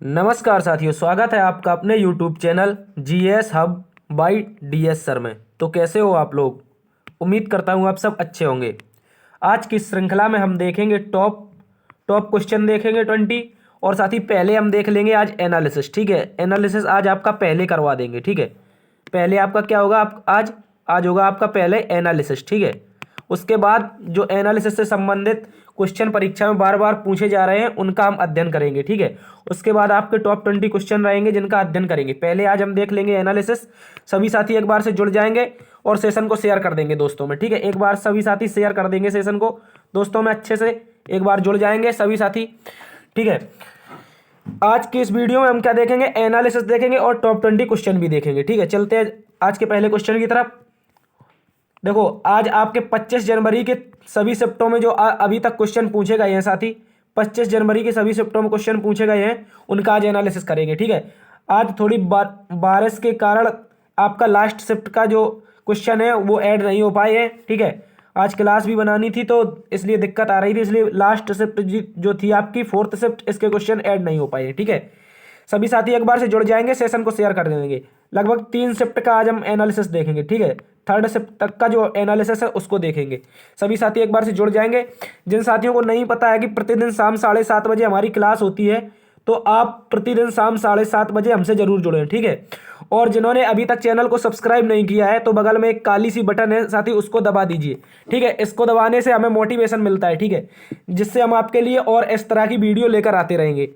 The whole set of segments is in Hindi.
नमस्कार साथियों, स्वागत है आपका अपने YouTube channel GS hub by DS sir में। तो कैसे हो आप लोग? उम्मीद करता हूँ आप सब अच्छे होंगे। आज की श्रृंखला में हम देखेंगे टॉप टॉप क्वेश्चन देखेंगे 20, और साथ ही पहले हम देख लेंगे आज एनालिसिस। ठीक है, एनालिसिस आज आपका पहले करवा देंगे। ठीक है, पहले आपका क्या होगा, आप आज होगा आपका पहले एनालिसिस। ठीक है, उसके बाद जो एनालिसिस से संबंधित क्वेश्चन परीक्षा में बार बार पूछे जा रहे हैं उनका हम अध्ययन करेंगे। ठीक है, उसके बाद आपके टॉप 20 क्वेश्चन रहेंगे जिनका अध्ययन करेंगे। पहले आज हम देख लेंगे एनालिसिस। सभी साथी एक बार से जुड़ जाएंगे और सेशन को शेयर कर देंगे दोस्तों में। ठीक है, एक बार सभी साथी शेयर कर देंगे सेशन को दोस्तों में, अच्छे से एक बार जुड़ जाएंगे सभी साथी। ठीक है, आज की इस वीडियो में हम क्या देखेंगे, एनालिसिस देखेंगे और टॉप 20 क्वेश्चन भी देखेंगे। ठीक है, चलते हैं आज के पहले क्वेश्चन की तरफ। देखो, आज आपके 25 जनवरी के सभी शिफ्टों में जो अभी तक क्वेश्चन पूछे गए हैं साथी, 25 जनवरी के सभी शिफ्टों में क्वेश्चन पूछे गए हैं, उनका आज एनालिसिस करेंगे। ठीक है, आज थोड़ी बारिश के कारण आपका लास्ट शिफ्ट का जो क्वेश्चन है वो ऐड नहीं हो पाए हैं। ठीक है, आज क्लास भी बनानी थी तो इसलिए दिक्कत आ रही थी, इसलिए लास्ट शिफ्ट जो थी आपकी 4th शिफ्ट, इसके क्वेश्चन ऐड नहीं हो पाए। ठीक है, सभी साथी एक बार से जुड़ जाएंगे, सेशन को शेयर कर देंगे। लगभग 3 शिफ्ट का आज हम एनालिसिस देखेंगे। ठीक है, 3rd शिफ्ट तक का जो एनालिसिस है उसको देखेंगे। सभी साथी एक बार से जुड़ जाएंगे। जिन साथियों को नहीं पता है कि प्रतिदिन शाम 7:30 बजे हमारी क्लास होती है, तो आप प्रतिदिन शाम 7:30 बजे हमसे जरूर जुड़ें। ठीक है, और जिन्होंने अभी तक चैनल को सब्सक्राइब नहीं किया है तो बगल में एक काली सी बटन है साथी, उसको दबा दीजिए। ठीक है, इसको दबाने से हमें मोटिवेशन मिलता है। ठीक है, जिससे हम आपके लिए और इस तरह की वीडियो लेकर आते रहेंगे।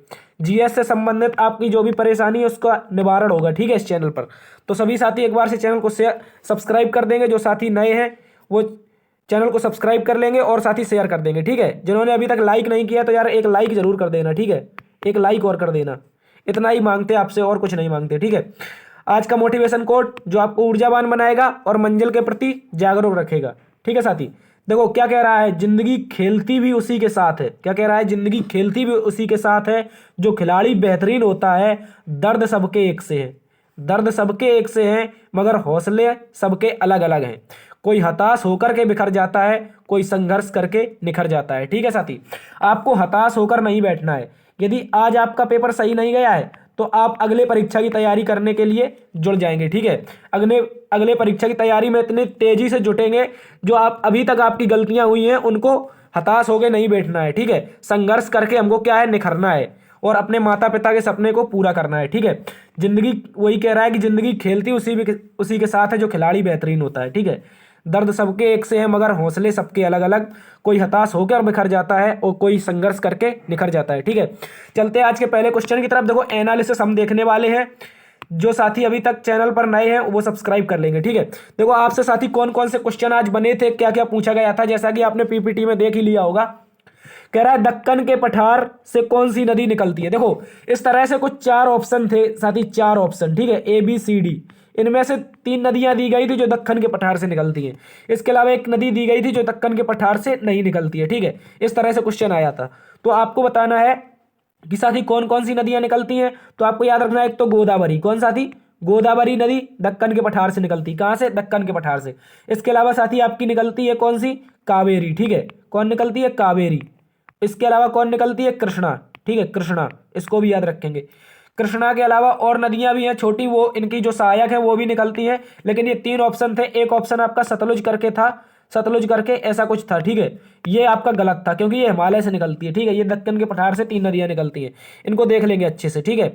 जीएस से संबंधित आपकी जो भी परेशानी है उसका निवारण होगा। ठीक है, इस चैनल पर। तो सभी साथी एक बार से चैनल को सब्सक्राइब कर देंगे। जो साथी नए हैं वो चैनल को सब्सक्राइब कर लेंगे और साथ ही शेयर कर देंगे। ठीक है, जिन्होंने अभी तक लाइक नहीं किया तो यार एक लाइक जरूर कर देना। ठीक है, एक लाइक और कर देना, इतना ही मांगते हैं आपसे और कुछ नहीं मांगते। ठीक है, आज का मोटिवेशन कोट जो आपको ऊर्जावान बनाएगा और मंजिल के प्रति जागरूक रखेगा। ठीक है साथी, देखो क्या कह रहा है, जिंदगी खेलती भी उसी के साथ है। क्या कह रहा है, जिंदगी खेलती भी उसी के साथ है। जो खिलाड़ी बेहतरीन होता है, दर्द सबके एक से है। दर्द सबके एक से हैं मगर हौसले सबके अलग अलग हैं। कोई हताश होकर के बिखर जाता है, कोई संघर्ष करके निखर जाता है। ठीक है साथी, आपको हताश होकर नहीं बैठना है। यदि आज आपका पेपर सही नहीं गया है तो आप अगले परीक्षा की तैयारी करने के लिए जुड़ जाएंगे। ठीक है, अगले परीक्षा की तैयारी में इतनी तेजी से जुटेंगे, जो आप अभी तक आपकी गलतियां हुई हैं उनको हताश होकर नहीं बैठना है। ठीक है, संघर्ष करके हमको क्या है, निखरना है और अपने माता पिता के सपने को पूरा करना है। ठीक है, जिंदगी वही कह रहा है कि जिंदगी खेलती उसी के साथ है जो खिलाड़ी बेहतरीन होता है। ठीक है, दर्द सबके एक से है मगर हौसले सबके अलग अलग। कोई हताश होकर बिखर जाता है और कोई संघर्ष करके निखर जाता है। ठीक है, चलते हैं आज के पहले क्वेश्चन की तरफ। देखो, एनालिसिस हम देखने वाले हैं। जो साथी अभी तक चैनल पर नए हैं वो सब्सक्राइब कर लेंगे। ठीक है, देखो आपसे साथी कौन कौन से क्वेश्चन आज बने थे, क्या क्या पूछा गया था, जैसा कि आपने पीपीटी में देख ही लिया होगा। कह रहा है दक्कन के पठार से कौन सी नदी निकलती है। देखो इस तरह से कुछ 4 ऑप्शन थे साथी, 4 ऑप्शन। ठीक है, ABCD, इनमें से 3 नदियां दी गई थी जो दक्कन के पठार से निकलती हैं। इसके अलावा एक नदी दी गई थी जो दक्कन के पठार से नहीं निकलती है। ठीक है, इस तरह से क्वेश्चन आया था। तो आपको बताना है कि साथी कौन कौन सी नदियां निकलती हैं। तो आपको याद रखना है, एक तो गोदावरी, कौन साथी, गोदावरी नदी दक्कन के पठार से निकलती, कहां से, दक्कन के पठार से। इसके अलावा साथी आपकी निकलती है कौन सी, कावेरी। ठीक है, कौन निकलती है, कावेरी। इसके अलावा कौन निकलती है, कृष्णा। ठीक है, कृष्णा, इसको भी याद रखेंगे। कृष्णा के अलावा और नदियां भी हैं छोटी, वो इनकी जो सहायक है वो भी निकलती हैं। लेकिन ये 3 ऑप्शन थे। एक ऑप्शन आपका सतलुज करके था, सतलुज करके ऐसा कुछ था। ठीक है, ये आपका गलत था क्योंकि ये हिमालय से निकलती है। ठीक है, ये दक्कन के पठार से 3 नदियां निकलती हैं, इनको देख लेंगे अच्छे से। ठीक है,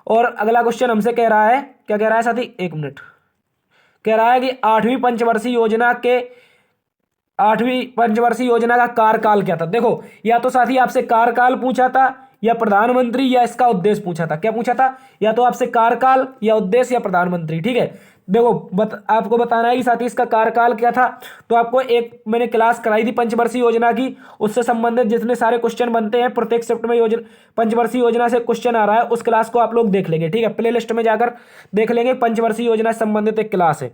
और अगला क्वेश्चन हमसे कह रहा है, क्या कह रहा है साथी, 1 मिनट, कह रहा है कि 8वीं पंचवर्षीय योजना का कार्यकाल क्या था। देखो, या तो साथी आपसे कार्यकाल पूछा था या प्रधानमंत्री या इसका उद्देश्य पूछा था। क्या पूछा था, या तो आपसे कार्यकाल या उद्देश्य या प्रधानमंत्री। ठीक है, देखो आपको बताना है कि साथी इसका कार्यकाल क्या था। तो आपको एक मैंने क्लास कराई थी पंचवर्षीय योजना की, उससे संबंधित जितने सारे क्वेश्चन बनते हैं प्रत्येक शिफ्ट में पंचवर्षीय योजना से क्वेश्चन आ रहा है, उस क्लास को आप लोग देख लेंगे। ठीक है, प्ले लिस्ट में जाकर देख लेंगे, पंचवर्षीय योजना से संबंधित एक क्लास है,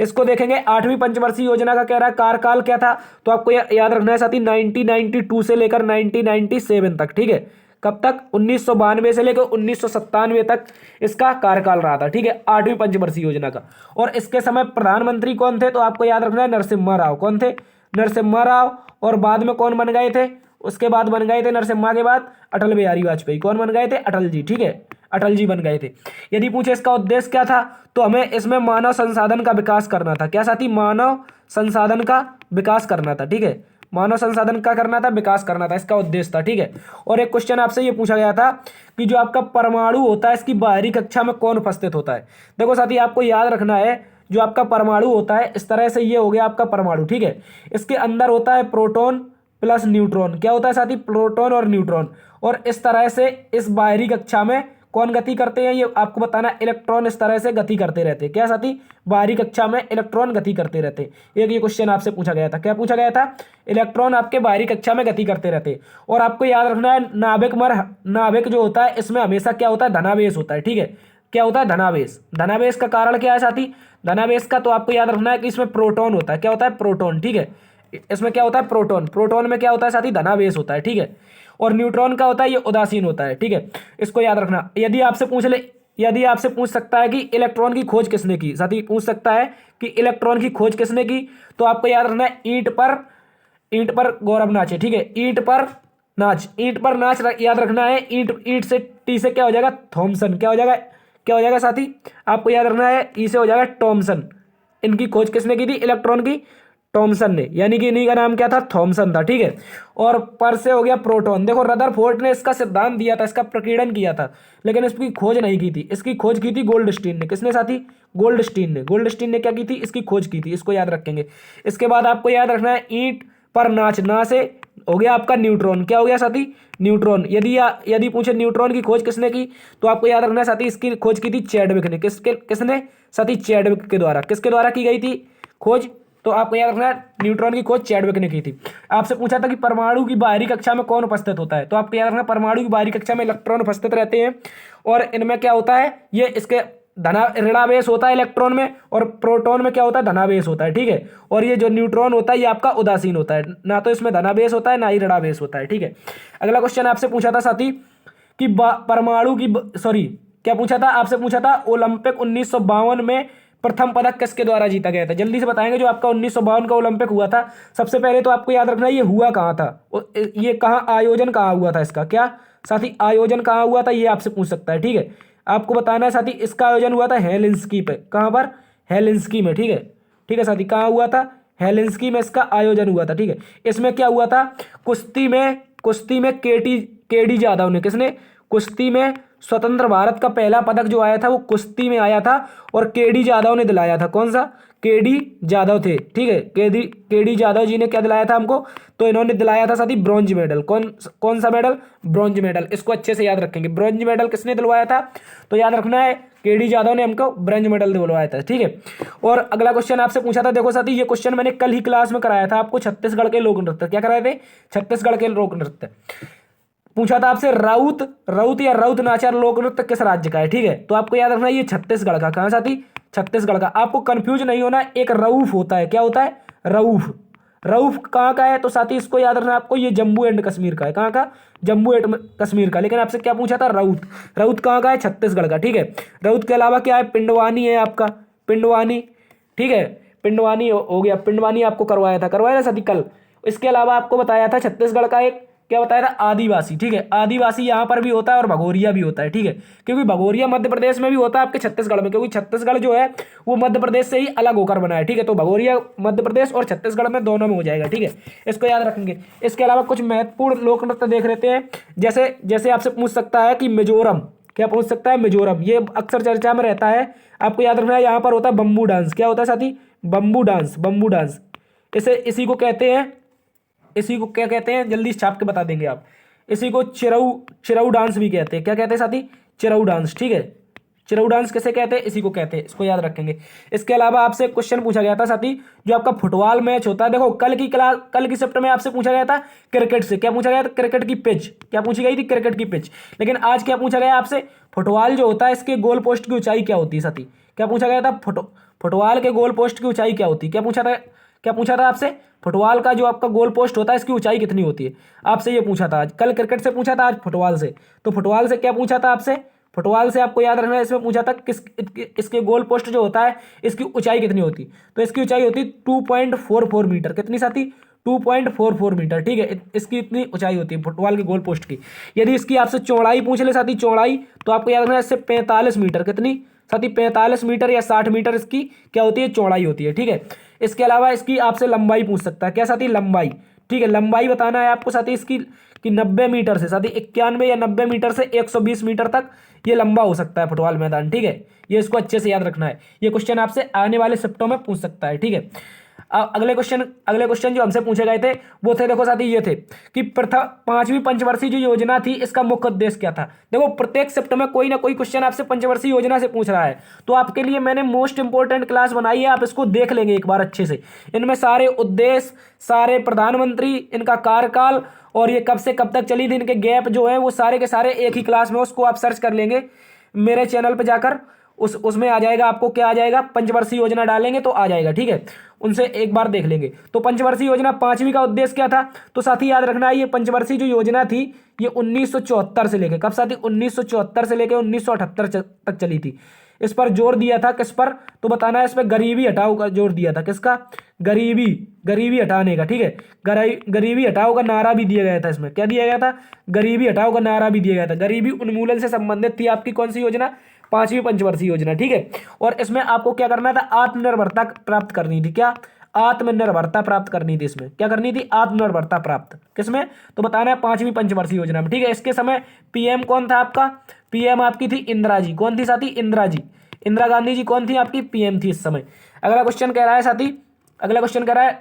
इसको देखेंगे। 8वीं पंचवर्षीय योजना का कह रहा है कार्यकाल क्या था। तो आपको याद रखना है साथी 1992 से लेकर 1997 तक। ठीक है, कब तक, 1992 से लेकर 1997 तक इसका कार्यकाल रहा था। ठीक है, 8वीं पंचवर्षीय योजना का। और इसके समय प्रधानमंत्री कौन थे, तो आपको याद रखना है नरसिम्हा राव। कौन थे, नरसिम्हा राव। और बाद में कौन बन गए थे, उसके बाद बन गए थे नरसिम्हा के बाद अटल बिहारी वाजपेयी। कौन बन गए थे? अटल जी, ठीक है, अटल जी बन गए थे। यदि पूछे इसका उद्देश्य क्या था, तो हमें इसमें मानव संसाधन का विकास करना था। क्या साथी? मानव संसाधन का विकास करना था, ठीक है, मानव संसाधन का करना था, विकास करना था, इसका उद्देश्य था, ठीक है। और एक क्वेश्चन आपसे ये पूछा गया था कि जो आपका परमाणु होता है इसकी बाहरी कक्षा में कौन उपस्थित होता है। देखो साथी, आपको याद रखना है जो आपका परमाणु होता है, इस तरह से ये हो गया आपका परमाणु, ठीक है। इसके अंदर होता है प्रोटॉन प्लस न्यूट्रॉन। क्या होता है साथी? प्रोटॉन और न्यूट्रॉन। और इस तरह से इस बाहरी कक्षा में कौन गति करते हैं, ये आपको बताना। इलेक्ट्रॉन इस तरह से गति करते रहते हैं। क्या साथी? बाहरी कक्षा में इलेक्ट्रॉन गति करते रहते हैं। एक ये क्वेश्चन आपसे पूछा गया था। क्या पूछा गया था? इलेक्ट्रॉन आपके बाहरी कक्षा में गति करते रहते हैं। और आपको याद रखना है नाभिक जो होता है इसमें हमेशा क्या होता है? धनावेश होता है, ठीक है। क्या होता है? धनावेश। धनावेश का कारण क्या है साथी? धनावेश का तो आपको याद रखना है कि इसमें प्रोटॉन होता है। क्या होता है? प्रोटॉन, ठीक है। इसमें क्या होता है? प्रोटॉन। प्रोटॉन में क्या होता है साथी? धनावेश होता है, ठीक है। और न्यूट्रॉन का होता है ये उदासीन होता है, ठीक है। इसको याद रखना। यदि आपसे पूछ सकता है कि इलेक्ट्रॉन की खोज किसने की, साथी पूछ सकता है कि इलेक्ट्रॉन की खोज किसने की, तो आपको याद रखना है ईंट पर गौरव नाच है, ठीक है। ईंट पर नाच याद रखना है। ईंट से टी से क्या हो जाएगा? थॉमसन। क्या हो जाएगा साथी? आपको याद रखना है ई से हो जाएगा टॉमसन। इनकी खोज किसने की थी? इलेक्ट्रॉन की टॉमसन ने, यानी कि इन्हीं का नाम क्या था? थॉमसन था, ठीक है। और पर से हो गया प्रोटॉन। देखो रदरफोर्ड ने इसका सिद्धांत दिया था, इसका प्रकीर्णन किया था, लेकिन इसकी खोज नहीं की थी। इसकी खोज की थी गोल्डस्टीन ने। किसने साथी? गोल्डस्टीन ने क्या की थी? इसकी खोज की थी। इसको याद रखेंगे। इसके बाद आपको याद रखना है ईंट पर नाच, ना से हो गया आपका न्यूट्रॉन। क्या हो गया साथी? न्यूट्रॉन। यदि पूछे न्यूट्रॉन की खोज किसने की, तो आपको याद रखना है साथी इसकी खोज की थी चैडविक ने। किसने साथी? चैडविक के द्वारा। किसके द्वारा की गई थी खोज? तो आपको याद रखना है न्यूट्रॉन की खोज चैडविक ने की थी। आपसे पूछा था कि परमाणु की बाहरी कक्षा में कौन उपस्थित होता है, तो आपको याद रखना परमाणु की बाहरी कक्षा में इलेक्ट्रॉन उपस्थित रहते हैं। और इनमें क्या होता है? ये इसके ऋणावेश होता है इलेक्ट्रॉन में, और प्रोटॉन में क्या होता है? धनावेश होता है, ठीक है। और ये जो न्यूट्रॉन होता है ये आपका उदासीन होता है, ना तो इसमें धनावेश होता है ना ही ऋणावेश होता है, ठीक है। अगला क्वेश्चन आपसे पूछा था साथी कि परमाणु की सॉरी क्या पूछा था आपसे? पूछा था ओलंपिक 1952 में प्रथम पदक किसके द्वारा जीता गया था। जल्दी से बताएंगे। जो आपका 1952 का ओलंपिक हुआ था, सबसे पहले तो आपको याद रखना है ये हुआ कहाँ था, ये कहाँ आयोजन कहाँ हुआ था इसका। क्या साथी? आयोजन कहाँ हुआ था, ये आपसे पूछ सकता है, ठीक है। आपको बताना है साथी इसका आयोजन हुआ था हेलिंस्की पे। कहाँ पर? हेलिंस्की में, ठीक है। ठीक है साथी, कहाँ हुआ था? हेलिंस्की में इसका आयोजन हुआ था, ठीक है। इसमें क्या हुआ था? कुश्ती में केडी जाधव ने, किसने? कुश्ती में स्वतंत्र भारत का पहला पदक जो आया था वो कुश्ती में आया था, और केडी जाधव ने दिलाया था। कौन सा? केडी जाधव थे, ठीक है। केडी जाधव जी ने क्या दिलाया था हमको? तो इन्होंने दिलाया था साथी ब्रॉन्ज मेडल। कौन सा मेडल? Bronze medal. इसको अच्छे से याद रखेंगे। ब्रॉन्ज मेडल किसने दिलवाया था? तो याद रखना है केडी जाधव ने हमको ब्रॉन्ज मेडल दिलवाया था, ठीक है। और अगला क्वेश्चन आपसे पूछा था, देखो साथी ये क्वेश्चन मैंने कल ही क्लास में कराया था आपको, छत्तीसगढ़ के लोक नृत्य। क्या कराए थे? छत्तीसगढ़ के लोक नृत्य पूछा था आपसे। राउत नाचार लोक नृत्य किस राज्य का है, ठीक है। तो आपको याद रखना है ये छत्तीसगढ़ का। कहाँ साथी? छत्तीसगढ़ का। आपको कंफ्यूज नहीं होना, एक रऊफ होता है। क्या होता है? रऊफ कहाँ का है, तो साथी इसको याद रखना आपको, ये जम्मू एंड कश्मीर का है। कहाँ का? जम्मू एंड कश्मीर का। लेकिन आपसे क्या पूछा था? राउत कहाँ का है? छत्तीसगढ़ का, ठीक है। राउत के अलावा क्या है? पिंडवानी है आपका, पिंडवानी, ठीक है। पिंडवानी हो गया। पिंडवानी आपको करवाया था साथी कल। इसके अलावा आपको बताया था छत्तीसगढ़ का एक क्या बताया था? आदिवासी, ठीक है। आदिवासी यहाँ पर भी होता है और भगोरिया भी होता है, ठीक है। क्योंकि भगोरिया मध्य प्रदेश में भी होता है आपके छत्तीसगढ़ में, क्योंकि छत्तीसगढ़ जो है वो मध्य प्रदेश से ही अलग होकर बना है, ठीक है। तो भगोरिया मध्य प्रदेश और छत्तीसगढ़ में दोनों में हो जाएगा, ठीक है। इसको याद रखेंगे। इसके अलावा कुछ महत्वपूर्ण लोक नृत्य देख लेते हैं। जैसे आपसे पूछ सकता है कि मिजोरम, क्या पूछ सकता है? मिजोरम। ये अक्सर चर्चा में रहता है। आपको याद रखना है यहाँ पर होता है बम्बू डांस। क्या होता है साथी? Bamboo dance. इसी को क्या कहते हैं? जल्दी छाप के बता देंगे आप। इसी को चिरऊ डांस भी कहते हैं। क्या कहते हैं साथी? चिरऊ डांस, ठीक है। चिरऊ डांस किसे कहते हैं? इसी को कहते हैं। इसको याद रखेंगे। इसके अलावा आपसे क्वेश्चन पूछा गया था साथी, जो आपका फुटबॉल मैच होता है। देखो कल की शिफ्ट में आपसे पूछा गया था क्रिकेट से। क्या पूछा गया था? क्रिकेट की पिच। क्या पूछी गई थी? क्रिकेट की पिच। लेकिन आज क्या पूछा गया आपसे? फुटबॉल जो होता है इसके गोल पोस्ट की ऊंचाई क्या होती है साथी? क्या पूछा गया था? फुटबॉल के गोल पोस्ट की ऊंचाई क्या होती है? क्या पूछा था आपसे? फुटबॉल का जो आपका गोल पोस्ट होता है इसकी ऊंचाई कितनी होती है? आपसे ये पूछा था आज। कल क्रिकेट से पूछा था, आज फुटबॉल से। तो फुटबॉल से क्या पूछा था आपसे? फुटबॉल से आपको याद रखना है, इसमें पूछा था इसके गोल पोस्ट जो होता है इसकी ऊंचाई कितनी होती? तो इसकी ऊंचाई होती 2.44 मीटर। कितनी साथी? 2.44 मीटर, ठीक है। इसकी इतनी ऊंचाई होती है फुटबॉल के गोल पोस्ट की। यदि इसकी आपसे चौड़ाई पूछ ले साथी, चौड़ाई, तो आपको याद रखना है इससे 45 मीटर, कितनी साथी, 45 मीटर या 60 मीटर इसकी क्या होती है, चौड़ाई होती है, ठीक है। इसके अलावा इसकी आपसे लंबाई पूछ सकता है, क्या साथी, लंबाई, ठीक है। लंबाई बताना है आपको साथी इसकी कि 90 मीटर से साथी 91 या 90 मीटर से 120 मीटर तक ये लंबा हो सकता है फुटबॉल मैदान, ठीक है। ये इसको अच्छे से याद रखना है, ये क्वेश्चन आपसे आने वाले शिफ्टों में पूछ सकता है, ठीक है। अगले क्वेश्चन जो हमसे पूछे गए थे वो थे, देखो साथी, ये थे कि प्रथम 5वीं पंचवर्षीय जो योजना थी इसका मुख्य उद्देश्य क्या था। देखो प्रत्येक शिफ्ट में कोई ना कोई क्वेश्चन आपसे पंचवर्षीय योजना से पूछ रहा है, तो आपके लिए मैंने मोस्ट इंपोर्टेंट क्लास बनाई है, आप इसको देख लेंगे एक बार अच्छे से। इनमें सारे उद्देश्य, सारे प्रधानमंत्री, इनका कार्यकाल और ये कब से कब तक चली थी, इनके गैप जो है वो सारे के सारे एक ही क्लास में, उसको आप सर्च कर लेंगे मेरे चैनल पर जाकर, उसमें आ जाएगा आपको, क्या आ जाएगा, पंचवर्षीय योजना डालेंगे तो आ जाएगा, ठीक है। उनसे एक बार देख लेंगे। तो पंचवर्षीय योजना 5वीं का उद्देश्य क्या था, तो साथी याद रखना है ये पंचवर्षीय जो योजना थी ये 1974 से लेकर, कब साथी, 1974 से लेकर 1978 तक चली थी। इस पर जोर दिया था, किस पर, तो बताना है, इस पर गरीबी हटाओ का जोर दिया था, किसका, गरीबी हटाने का, ठीक है। गरीबी हटाओ का नारा भी दिया गया था, इसमें क्या दिया गया था, गरीबी हटाओ का नारा भी दिया गया था। गरीबी उन्मूलन से संबंधित थी आपकी कौन सी योजना, 5वीं पंचवर्षीय योजना, ठीक है। और इसमें आपको क्या करना था, आत्मनिर्भरता प्राप्त करनी थी, क्या, आत्मनिर्भरता प्राप्त करनी थी। इसमें क्या करनी थी, आत्मनिर्भरता प्राप्त, किसमें, तो बताना है 5वीं पंचवर्षीय योजना में, ठीक है। इसके समय पीएम कौन था आपका, पीएम आपकी थी इंदिरा जी, कौन थी साथी, इंदिरा जी, इंदिरा गांधी जी कौन थी आपकी, पीएम थी इस समय। अगला क्वेश्चन कह रहा है साथी, अगला क्वेश्चन कह रहा है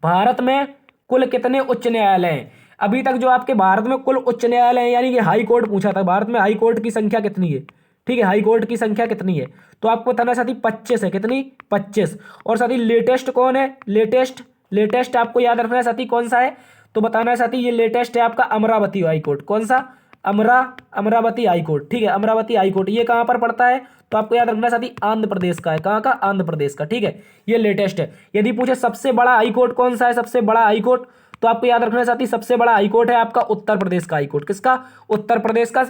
भारत में कुल कितने उच्च न्यायालय हैं। अभी तक जो आपके भारत में कुल उच्च न्यायालय हैं, यानी कि हाई कोर्ट पूछा था, भारत में हाई कोर्ट की संख्या कितनी है, ठीक है, हाई कोर्ट की संख्या कितनी है, तो आपको बताना है साथी 25 है, कितनी, 25। और साथी लेटेस्ट कौन है, लेटेस्ट आपको याद रखना है साथी कौन सा है, तो बताना है साथी ये लेटेस्ट है आपका अमरावती हाई कोर्ट, कौन सा, अमरावती हाई कोर्ट, ठीक है। अमरावती हाई कोर्ट ये कहाँ पर पड़ता है, तो आपको याद रखना है साथी आंध्र प्रदेश का है, कहाँ का, आंध्र प्रदेश का, ठीक है। ये लेटेस्ट है। यदि पूछे सबसे बड़ा हाई कोर्ट कौन सा है, सबसे बड़ा हाई कोर्ट, तो आपको याद रखना है साथी सबसे बड़ा हाई कोर्ट है आपका उत्तर प्रदेश का हाई कोर्ट, किसका, उत्तर प्रदेश का,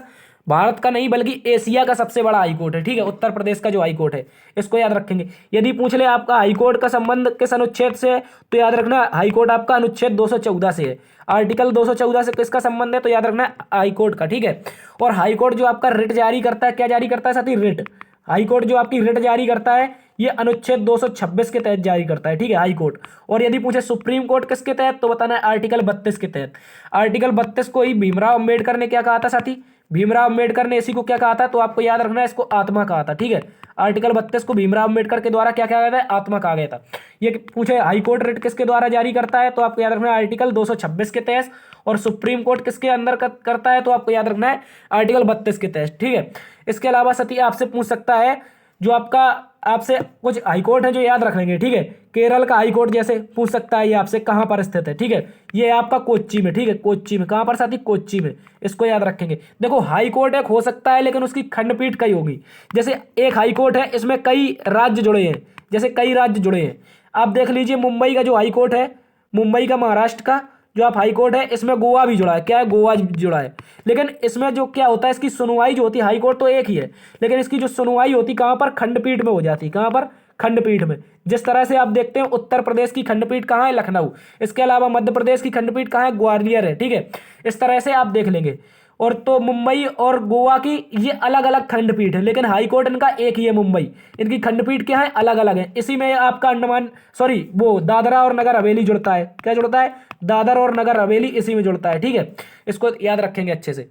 भारत का नहीं बल्कि एशिया का सबसे बड़ा हाई कोर्ट है, ठीक है, उत्तर प्रदेश का जो हाई कोर्ट है, इसको याद रखेंगे। यदि पूछ ले आपका हाई कोर्ट का संबंध किस अनुच्छेद से है, तो याद रखना हाई कोर्ट आपका अनुच्छेद 214 से है। आर्टिकल 214 से किसका संबंध है, तो याद रखना हाई कोर्ट का, ठीक है। और हाई कोर्ट जो आपका रिट जारी करता है, क्या जारी करता है साथी, रिट, हाई कोर्ट जो आपकी रिट जारी करता है ये अनुच्छेद 226 के तहत जारी करता है, ठीक है, हाई कोर्ट। और यदि पूछे सुप्रीम कोर्ट किसके तहत, तो बताना है आर्टिकल 32 के तहत। आर्टिकल 32 को ही भीमराव अंबेडकर ने क्या कहा था साथी, भीमराव अंबेडकर ने इसी को क्या कहा था, तो आपको याद रखना है इसको आत्मा कहा था, ठीक है। आर्टिकल 32 को भीमराव अंबेडकर के द्वारा क्या कहा गया था, आत्मा कहा गया था। ये पूछे हाई कोर्ट रिट किसके द्वारा जारी करता है, तो आपको याद रखना है आर्टिकल 226 के तहत। और सुप्रीम कोर्ट किसके अंदर करता है, तो आपको याद रखना है आर्टिकल 32 के तहत, ठीक है। इसके अलावा साथी आपसे पूछ सकता है जो आपका, आपसे कुछ हाई कोर्ट है जो याद रख लेंगे, ठीक है। केरल का हाई कोर्ट जैसे पूछ सकता है ये आपसे कहाँ पर स्थित है, ठीक है, ये आपका कोच्चि में, ठीक है, कोच्चि में, कहाँ पर साथी, कोच्चि में, इसको याद रखेंगे। देखो हाई कोर्ट एक हो सकता है लेकिन उसकी खंडपीठ कई होगी, जैसे एक हाई कोर्ट है इसमें कई राज्य जुड़े हैं, जैसे कई राज्य जुड़े हैं। आप देख लीजिए मुंबई का जो हाई कोर्ट है, मुंबई का, महाराष्ट्र का जो आप हाई कोर्ट है, इसमें गोवा भी जुड़ा है, क्या है, गोवा जुड़ा है। लेकिन इसमें जो क्या होता है, इसकी सुनवाई जो होती है, हाई कोर्ट तो एक ही है लेकिन इसकी जो सुनवाई होती है कहाँ पर, खंडपीठ में हो जाती है, कहाँ पर, खंडपीठ में। जिस तरह से आप देखते हैं उत्तर प्रदेश की खंडपीठ कहाँ है, लखनऊ। इसके अलावा मध्य प्रदेश की खंडपीठ कहाँ है, ग्वालियर है, ठीक है। इस तरह से आप देख लेंगे। और तो मुंबई और गोवा की ये अलग अलग खंडपीठ है लेकिन हाई कोर्ट इनका एक ही है, मुंबई, इनकी खंडपीठ क्या है, अलग अलग है। इसी में आपका अंडमान, सॉरी वो दादरा और नगर हवेली जुड़ता है, क्या जुड़ता है, दादर और नगर हवेली इसी में जुड़ता है, ठीक है। इसको याद रखेंगे अच्छे से।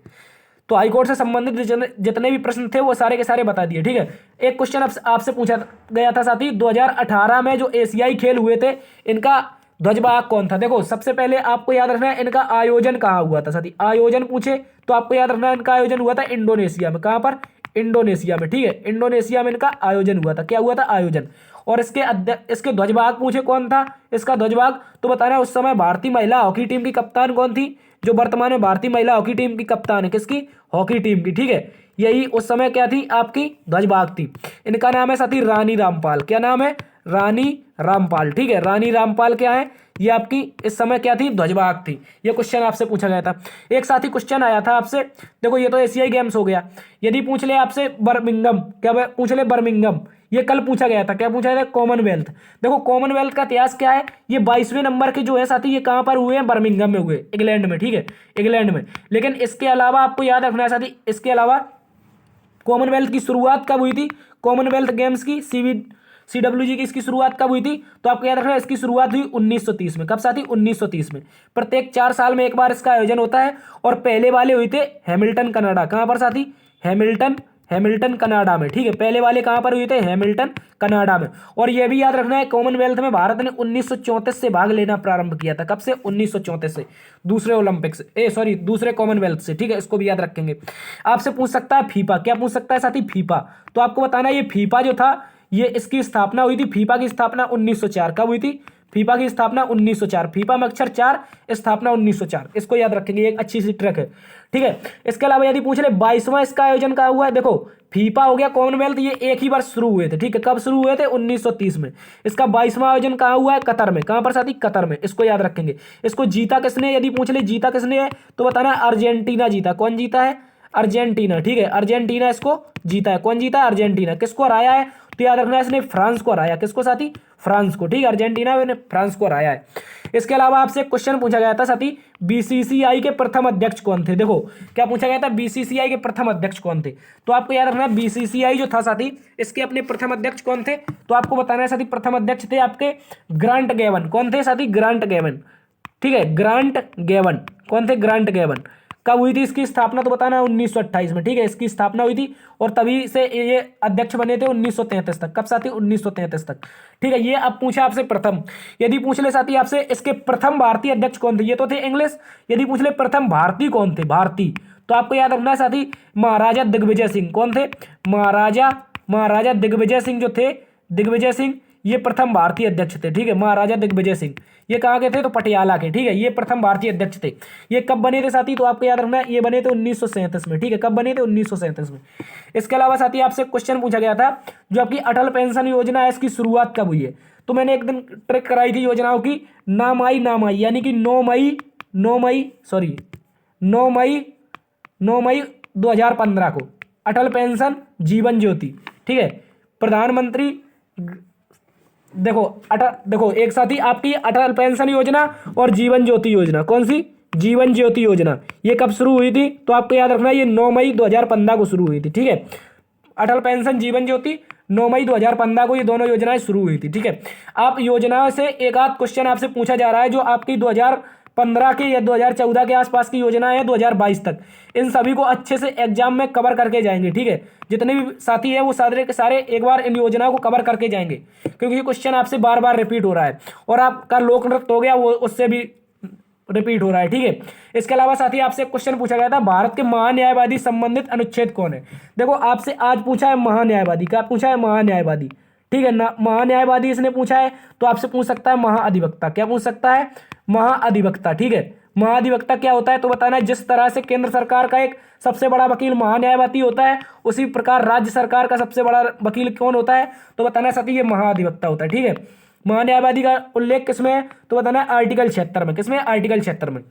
तो हाई कोर्ट से संबंधित जितने भी प्रश्न थे वो सारे के सारे बता दिए, ठीक है। एक क्वेश्चन आपसे पूछा गया था साथी, 2018 में जो एशियाई खेल हुए थे इनका ध्वजवाहक कौन था। देखो सबसे पहले आपको याद रखना है इनका आयोजन कहाँ हुआ था साथी, आयोजन पूछे तो आपको याद रखना है इनका आयोजन हुआ था इंडोनेशिया में, कहाँ पर, इंडोनेशिया में, ठीक है, इंडोनेशिया में इनका आयोजन हुआ था, क्या हुआ था, आयोजन। और इसके ध्वजवाहक पूछे कौन था, इसका ध्वजवाहक तो बताना है उस समय भारतीय महिला हॉकी टीम की कप्तान कौन थी, जो वर्तमान में भारतीय महिला हॉकी टीम की कप्तान है, किसकी, हॉकी टीम की, ठीक है। यही उस समय क्या थी आपकी ध्वजवाहक थी। इनका नाम है साथी रानी रामपाल, क्या नाम है, रानी रामपाल, ठीक है। रानी रामपाल क्या है, ये आपकी इस समय क्या थी, ध्वजवाहक थी। ये क्वेश्चन आपसे पूछा गया था। एक साथी क्वेश्चन आया था आपसे, देखो ये तो एशियाई गेम्स हो गया। यदि पूछ ले आपसे बर्मिंघम, क्या पूछ ले, बर्मिंघम, ये कल पूछा गया था। क्या पूछा गया था? कॉमनवेल्थ। देखो कॉमनवेल्थ का इतिहास क्या है, ये 22वें नंबर के जो है साथी, ये कहाँ पर हुए हैं? बर्मिंघम में हुए, इंग्लैंड में, ठीक है, इंग्लैंड में। लेकिन इसके अलावा आपको याद रखना है साथी, इसके अलावा कॉमनवेल्थ की शुरुआत कब हुई थी? कॉमनवेल्थ गेम्स की CWG की इसकी शुरुआत कब हुई थी? तो आपको याद रखना है, इसकी शुरुआत हुई 1930 में। कब साथी? 1930 में। प्रत्येक 4 साल में एक बार इसका आयोजन होता है। और पहले वाले हुए थे हैमिल्टन कनाडा। कहाँ पर साथी? हैमिल्टन कनाडा में, ठीक है। पहले वाले कहाँ पर हुए थे? हैमिल्टन कनाडा में। और यह भी याद रखना है, कॉमनवेल्थ में भारत ने 1934 से भाग लेना प्रारंभ किया था। कब से? 1934 से, दूसरे ओलंपिक से, सॉरी दूसरे कॉमनवेल्थ से, ठीक है। इसको भी याद रखेंगे। आपसे पूछ सकता है फीफा। क्या पूछ सकता है साथी? फीफा। तो आपको बताना है, ये फीफा जो था, ये इसकी स्थापना हुई थी, फीफा की स्थापना 1904। कब हुई थी? फीफा की स्थापना 1904। फीफा में अक्षर 4, स्थापना 1904। इसको याद रखेंगे, एक अच्छी सी ट्रिक है, ठीक है। इसके अलावा यदि पूछ ले 22वां इसका आयोजन कहाँ हुआ है? देखो फीफा हो गया, कॉमनवेल्थ, ये एक ही बार शुरू हुए थे, ठीक है। कब शुरू हुए थे? 1930 में। इसका 22वां आयोजन कहाँ हुआ है? कतर में। कहाँ पर साथी? कतर में। इसको याद रखेंगे। इसको जीता किसने? यदि पूछ ले जीता किसने है, तो बताना अर्जेंटीना जीता। कौन जीता है? अर्जेंटीना, ठीक है। अर्जेंटीना इसको जीता है। कौन जीता है? अर्जेंटीना। किसको हराया है? तो याद रखना है, इसने फ्रांस को हराया। किसको साथी? फ्रांस को, ठीक है। अर्जेंटीना ने फ्रांस को हराया है। इसके अलावा आपसे क्वेश्चन पूछा गया था साथी, बीसीसीआई के प्रथम अध्यक्ष कौन थे? देखो क्या पूछा गया था, बीसीसीआई के प्रथम अध्यक्ष कौन थे? तो आपको याद रखना है, बीसीसीआई जो था साथी, इसके अपने प्रथम अध्यक्ष कौन थे? तो आपको बताना है साथी, प्रथम अध्यक्ष थे आपके ग्रांट गैवन। कौन थे साथी? ग्रांट गैवन, ठीक है। ग्रांट गैवन। कौन थे? ग्रांट गैवन। कब हुई थी इसकी स्थापना? तो बताना 1928 में, ठीक है। इसकी स्थापना हुई थी और तभी से ये अध्यक्ष बने थे 1933 तक। कब साथी? 1933 तक, ठीक है। ये अब पूछा आपसे प्रथम। यदि पूछ ले साथी आपसे, इसके प्रथम भारतीय अध्यक्ष कौन थे? ये तो थे इंग्लिश। यदि पूछ ले प्रथम भारतीय कौन थे? भारतीय, तो आपको याद रखना है साथी, महाराजा दिग्विजय सिंह। कौन थे? महाराजा दिग्विजय सिंह जो थे, दिग्विजय सिंह, ये प्रथम भारतीय अध्यक्ष थे, ठीक है। महाराजा दिग्विजय सिंह, ये कहाँ के थे? तो पटियाला के, ठीक है। ये प्रथम भारतीय अध्यक्ष थे। ये कब बने थे साथी? तो आपको याद रखना है, ये बने थे 1937 में, ठीक है। कब बने थे? 1937 में। इसके अलावा साथी आपसे क्वेश्चन पूछा गया था, जो आपकी अटल पेंशन योजना है, इसकी शुरुआत कब हुई है? तो मैंने एक दिन ट्रिक कराई थी योजनाओं की, नाम आई, यानी कि 9 मई 2015 को अटल पेंशन जीवन ज्योति, ठीक है। प्रधानमंत्री, देखो एक साथी आपकी अटल पेंशन योजना और जीवन ज्योति योजना, कौन सी? जीवन ज्योति योजना, ये कब शुरू हुई थी? तो आपको याद रखना है, ये 9 मई 2015 को शुरू हुई थी, ठीक है। अटल पेंशन जीवन ज्योति 9 मई 2015 को ये दोनों योजनाएं शुरू हुई थी, ठीक है। आप योजनाओं से एक आध क्वेश्चन आपसे पूछा जा रहा है, जो आपकी 2015 के या 2014 के आसपास की योजनाएं हैं 2022 तक, इन सभी को अच्छे से एग्जाम में कवर करके जाएंगे, ठीक है। जितने भी साथी हैं वो सारे के सारे एक बार इन योजनाओं को कवर करके जाएंगे, क्योंकि ये क्वेश्चन आपसे बार बार रिपीट हो रहा है। और आपका लोक नृत्य हो गया, वो उससे भी रिपीट हो रहा है, ठीक है। इसके अलावा साथी आपसे क्वेश्चन पूछा गया था, भारत के महान्यायवादी संबंधित अनुच्छेद कौन है? देखो आपसे आज पूछा है महान्यायवादी। क्या पूछा है? महान्यायवादी, ठीक है ना। महान्यायवादी इसने पूछा है, तो आपसे पूछ सकता है महाअधिवक्ता। क्या पूछ सकता है? महाअधिवक्ता, ठीक है। महाअधिवक्ता क्या होता है? तो बताना है, जिस तरह से केंद्र सरकार का एक सबसे बड़ा वकील महान्यायवादी होता है, उसी प्रकार राज्य सरकार का सबसे बड़ा वकील कौन होता है? तो बताना है साथी, ये महाअधिवक्ता होता है, ठीक है। महान्यायवादी का उल्लेख किसमें है? तो बताना है आर्टिकल 76 में। किसमें? आर्टिकल 76 में।